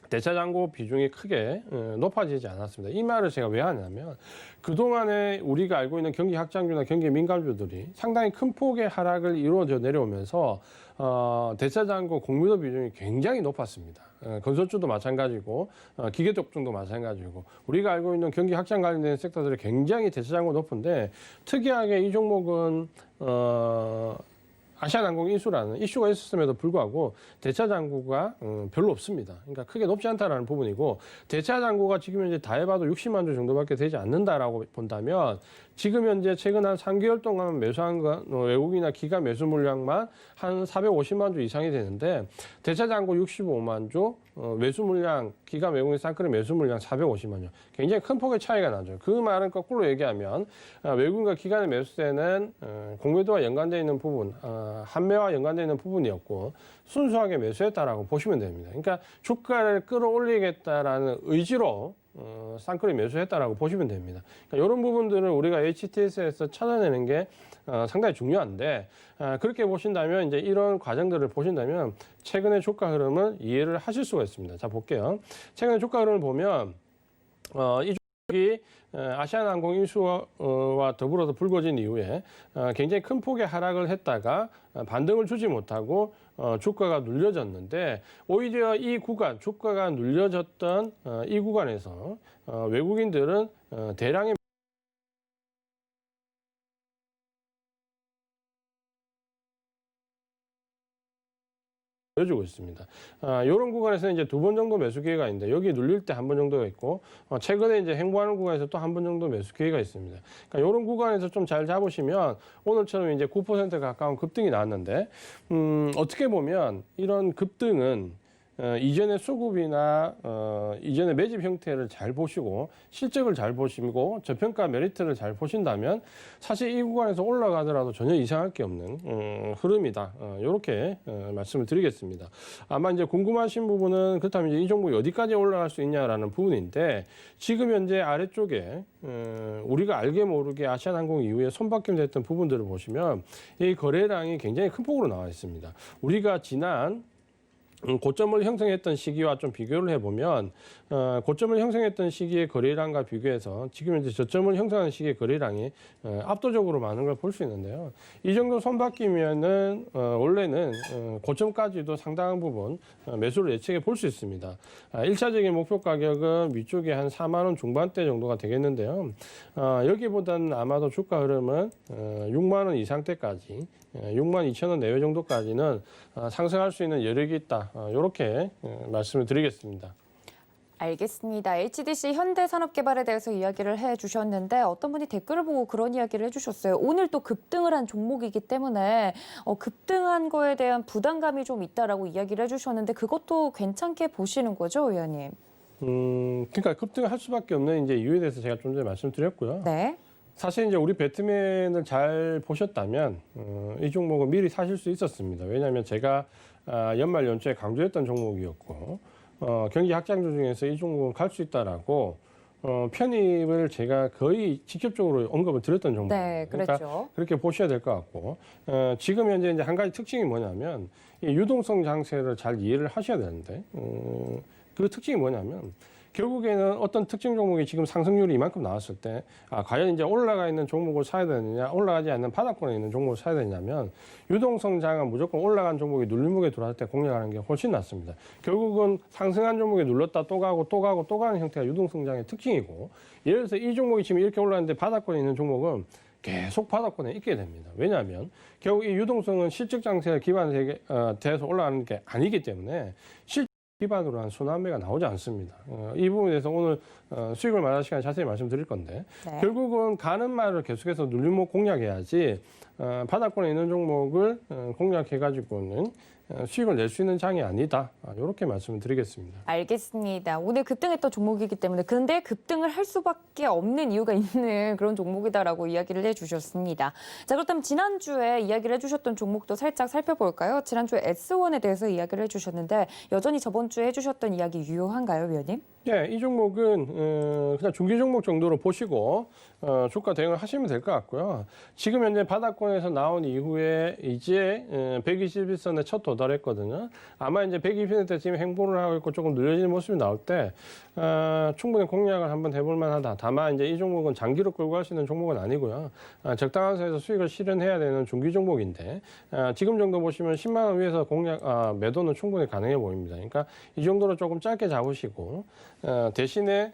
대차장고 비중이 크게 높아지지 않았습니다. 이 말을 제가 왜 하냐면 그동안에 우리가 알고 있는 경기 확장주나 경기 민감주들이 상당히 큰 폭의 하락을 이루어져 내려오면서 대차장고 공매도 비중이 굉장히 높았습니다. 건설주도 마찬가지고 기계독종도 마찬가지고 우리가 알고 있는 경기 확장 관련된 섹터들이 굉장히 대차장고 높은데 특이하게 이 종목은 아시아나항공 인수라는 이슈가 있었음에도 불구하고 대차장고가 별로 없습니다. 그러니까 크게 높지 않다라는 부분이고 대차장고가 지금 현재 다 해봐도 60만 주 정도밖에 되지 않는다라고 본다면 지금 현재 최근 한 3개월 동안 매수한 건 외국이나 기관 매수 물량만 한 450만 주 이상이 되는데 대차장고 65만 주, 매수 물량, 기관 외국인 쌍끌이 매수 물량 450만 주. 굉장히 큰 폭의 차이가 나죠. 그 말은 거꾸로 얘기하면 외국인과 기관의 매수세는 공매도와 연관되어 있는 부분, 한매와 연관되어 있는 부분이었고 순수하게 매수했다라고 보시면 됩니다. 그러니까 주가를 끌어올리겠다라는 의지로 쌍끌이 매수했다라고 보시면 됩니다. 그러니까 이런 부분들을 우리가 HTS에서 찾아내는 게 상당히 중요한데 그렇게 보신다면 이제 이런 과정들을 보신다면 최근의 주가 흐름을 이해를 하실 수가 있습니다. 자 볼게요. 최근의 주가 흐름을 보면 이 쪽이 아시아나항공 인수와 더불어서 불거진 이후에 굉장히 큰 폭의 하락을 했다가 반등을 주지 못하고 주가가 눌려졌는데 오히려 이 구간, 주가가 눌려졌던 이 구간에서 외국인들은 대량의 보여주고 있습니다. 이런 구간에서 이제 2번 정도 매수 기회가 있는데 여기 눌릴 때 1번 정도가 있고 최근에 이제 횡보하는 구간에서 또 1번 정도 매수 기회가 있습니다. 그러니까 이런 구간에서 좀 잘 잡으시면 오늘처럼 이제 9% 가까운 급등이 나왔는데 어떻게 보면 이런 급등은 이전의 수급이나 이전의 매집 형태를 잘 보시고 실적을 잘 보시고 저평가 메리트를 잘 보신다면 사실 이 구간에서 올라가더라도 전혀 이상할 게 없는 흐름이다. 이렇게 말씀을 드리겠습니다. 아마 이제 궁금하신 부분은 그렇다면 이제 이 종목이 어디까지 올라갈 수 있냐라는 부분인데 지금 현재 아래쪽에 우리가 알게 모르게 아시아나항공 이후에 손바뀜 됐던 부분들을 보시면 이 거래량이 굉장히 큰 폭으로 나와 있습니다. 우리가 지난 고점을 형성했던 시기와 좀 비교를 해보면 고점을 형성했던 시기의 거래량과 비교해서 지금 이제 저점을 형성하는 시기의 거래량이 압도적으로 많은 걸 볼 수 있는데요. 이 정도 손바뀌면은 원래는 고점까지도 상당한 부분 매수를 예측해 볼 수 있습니다. 1차적인 목표 가격은 위쪽에 한 4만 원 중반대 정도가 되겠는데요. 여기보다는 아마도 주가 흐름은 6만 원 이상대까지 6만 2천 원 내외 정도까지는 상승할 수 있는 여력이 있다. 이렇게 말씀을 드리겠습니다. 알겠습니다. HDC 현대산업개발에 대해서 이야기를 해주셨는데 어떤 분이 댓글을 보고 그런 이야기를 해주셨어요. 오늘 또 급등을 한 종목이기 때문에 급등한 거에 대한 부담감이 좀 있다라고 이야기를 해주셨는데 그것도 괜찮게 보시는 거죠, 의원님? 그러니까 급등을 할 수밖에 없는 이제 이유에 대해서 제가 좀 전에 말씀드렸고요. 네. 사실 이제 우리 배트맨을 잘 보셨다면 이 종목은 미리 사실 수 있었습니다. 왜냐하면 제가 연말 연초에 강조했던 종목이었고 경기 확장주 중에서 이 종목은 갈 수 있다라고 편입을 제가 거의 직접적으로 언급을 드렸던 종목입니다. 네, 그랬죠. 그러니까 그렇게 보셔야 될 것 같고 지금 현재 이제 한 가지 특징이 뭐냐면 이 유동성 장세를 잘 이해를 하셔야 되는데 그 특징이 뭐냐면 결국에는 어떤 특정 종목이 지금 상승률이 이만큼 나왔을 때 과연 이제 올라가 있는 종목을 사야 되느냐 올라가지 않는 바닥권에 있는 종목을 사야 되냐면 유동성 장은 무조건 올라간 종목이 눌림목에 들어왔을 때 공략하는 게 훨씬 낫습니다. 결국은 상승한 종목이 눌렀다 또 가고 또 가고 또 가는 형태가 유동성 장의 특징이고 예를 들어서 이 종목이 지금 이렇게 올라왔는데 바닥권에 있는 종목은 계속 바닥권에 있게 됩니다. 왜냐하면 결국 이 유동성은 실적 장세에 기반돼서 올라가는 게 아니기 때문에 기반으로 한 순환매가 나오지 않습니다. 이 부분에 대해서 오늘 수익을 말할 시간에 자세히 말씀드릴 건데 네. 결국은 가는 말을 계속해서 눌림목 공략해야지 바닥권에 있는 종목을 공략해가지고는 수익을 낼 수 있는 장이 아니다. 이렇게 말씀을 드리겠습니다. 알겠습니다. 오늘 급등했던 종목이기 때문에 근데 급등을 할 수밖에 없는 이유가 있는 그런 종목이다라고 이야기를 해주셨습니다. 자, 그렇다면 지난주에 이야기를 해주셨던 종목도 살짝 살펴볼까요? 지난주에 S1에 대해서 이야기를 해주셨는데 여전히 저번 주에 해주셨던 이야기 유효한가요, 위원님? 네, 이 종목은 그냥 중기 종목 정도로 보시고 주가 대응을 하시면 될 것 같고요. 지금 현재 바닥권에서 나온 이후에 이제 121선에 첫 도달했거든요. 아마 이제 120선 지금 행보를 하고 있고 조금 늘려지는 모습이 나올 때 충분히 공략을 한번 해볼 만하다. 다만 이제 이 종목은 장기로 끌고 갈 수 있는 종목은 아니고요. 적당한 선에서 수익을 실현해야 되는 중기 종목인데 지금 정도 보시면 10만 원 위에서 매도는 충분히 가능해 보입니다. 그러니까 이 정도로 조금 짧게 잡으시고 대신에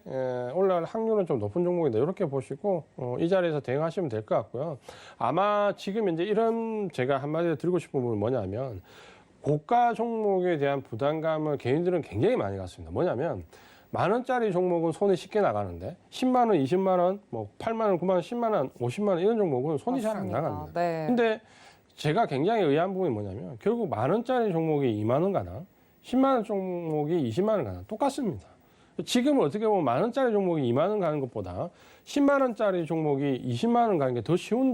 올라갈 확률은 좀 높은 종목이다. 이렇게 보시고 이 자리에서 대응하시면 될 것 같고요. 아마 지금 이제 이런 제가 한마디로 드리고 싶은 부분은 뭐냐면 고가 종목에 대한 부담감을 개인들은 굉장히 많이 갖습니다. 뭐냐면 10,000원짜리 종목은 손이 쉽게 나가는데 10만 원, 20만 원, 뭐 8만 원, 9만 원, 10만 원, 50만 원 이런 종목은 손이 잘 안 나갑니다. 네. 근데 제가 굉장히 의아한 부분이 뭐냐면 결국 10,000원짜리 종목이 2만 원 가나 10만 원 종목이 20만 원 가나 똑같습니다. 지금은 어떻게 보면 10,000원짜리 종목이 2만 원 가는 것보다 10만 원짜리 종목이 20만 원 가는 게 더 쉬운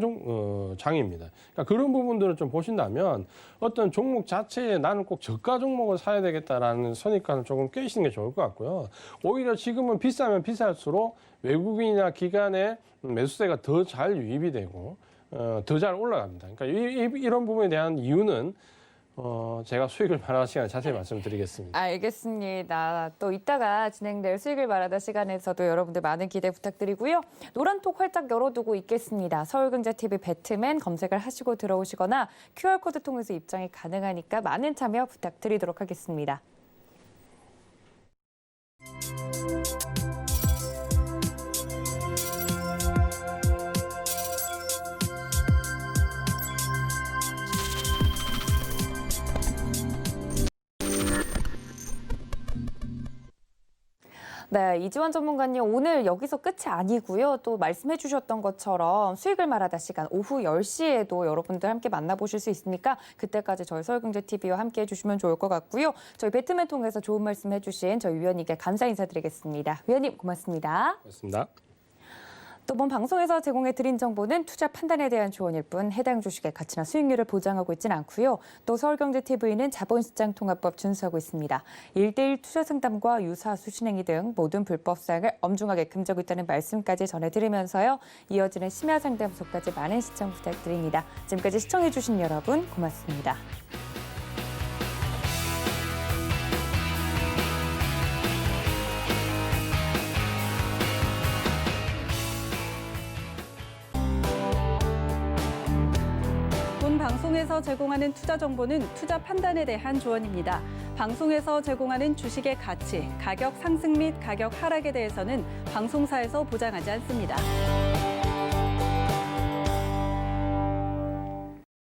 장입니다. 그러니까 그런 부분들을 좀 보신다면 어떤 종목 자체에 나는 꼭 저가 종목을 사야 되겠다라는 선입관을 조금 깨시는 게 좋을 것 같고요. 오히려 지금은 비싸면 비쌀수록 외국인이나 기관의 매수세가 더 잘 유입이 되고 더 잘 올라갑니다. 그러니까 이런 부분에 대한 이유는 제가 수익을 말하는 시간에 자세히 말씀드리겠습니다. 알겠습니다. 또 이따가 진행될 수익을 말하다 시간에서도 여러분들 많은 기대 부탁드리고요. 노란톡 활짝 열어두고 있겠습니다. 서울경제TV 배트맨 검색을 하시고 들어오시거나 QR코드 통해서 입장이 가능하니까 많은 참여 부탁드리도록 하겠습니다. 네, 이지원 전문가님 오늘 여기서 끝이 아니고요. 또 말씀해 주셨던 것처럼 수익을 말하다 시간 오후 10시에도 여러분들 함께 만나보실 수 있으니까 그때까지 저희 서울경제TV와 함께 해주시면 좋을 것 같고요. 저희 배트맨 통해서 좋은 말씀 해주신 저희 위원님께 감사 인사드리겠습니다. 위원님 고맙습니다. 고맙습니다. 또 본 방송에서 제공해드린 정보는 투자 판단에 대한 조언일 뿐 해당 주식의 가치나 수익률을 보장하고 있지는 않고요. 또 서울경제TV는 자본시장통합법 준수하고 있습니다. 1:1 투자 상담과 유사 수신행위 등 모든 불법 사항을 엄중하게 금지하고 있다는 말씀까지 전해드리면서요. 이어지는 심야상담소까지 많은 시청 부탁드립니다. 지금까지 시청해주신 여러분 고맙습니다. 본 방송에서 제공하는 투자 정보는 투자 판단에 대한 조언입니다. 방송에서 제공하는 주식의 가치, 가격 상승 및 가격 하락에 대해서는 방송사에서 보장하지 않습니다.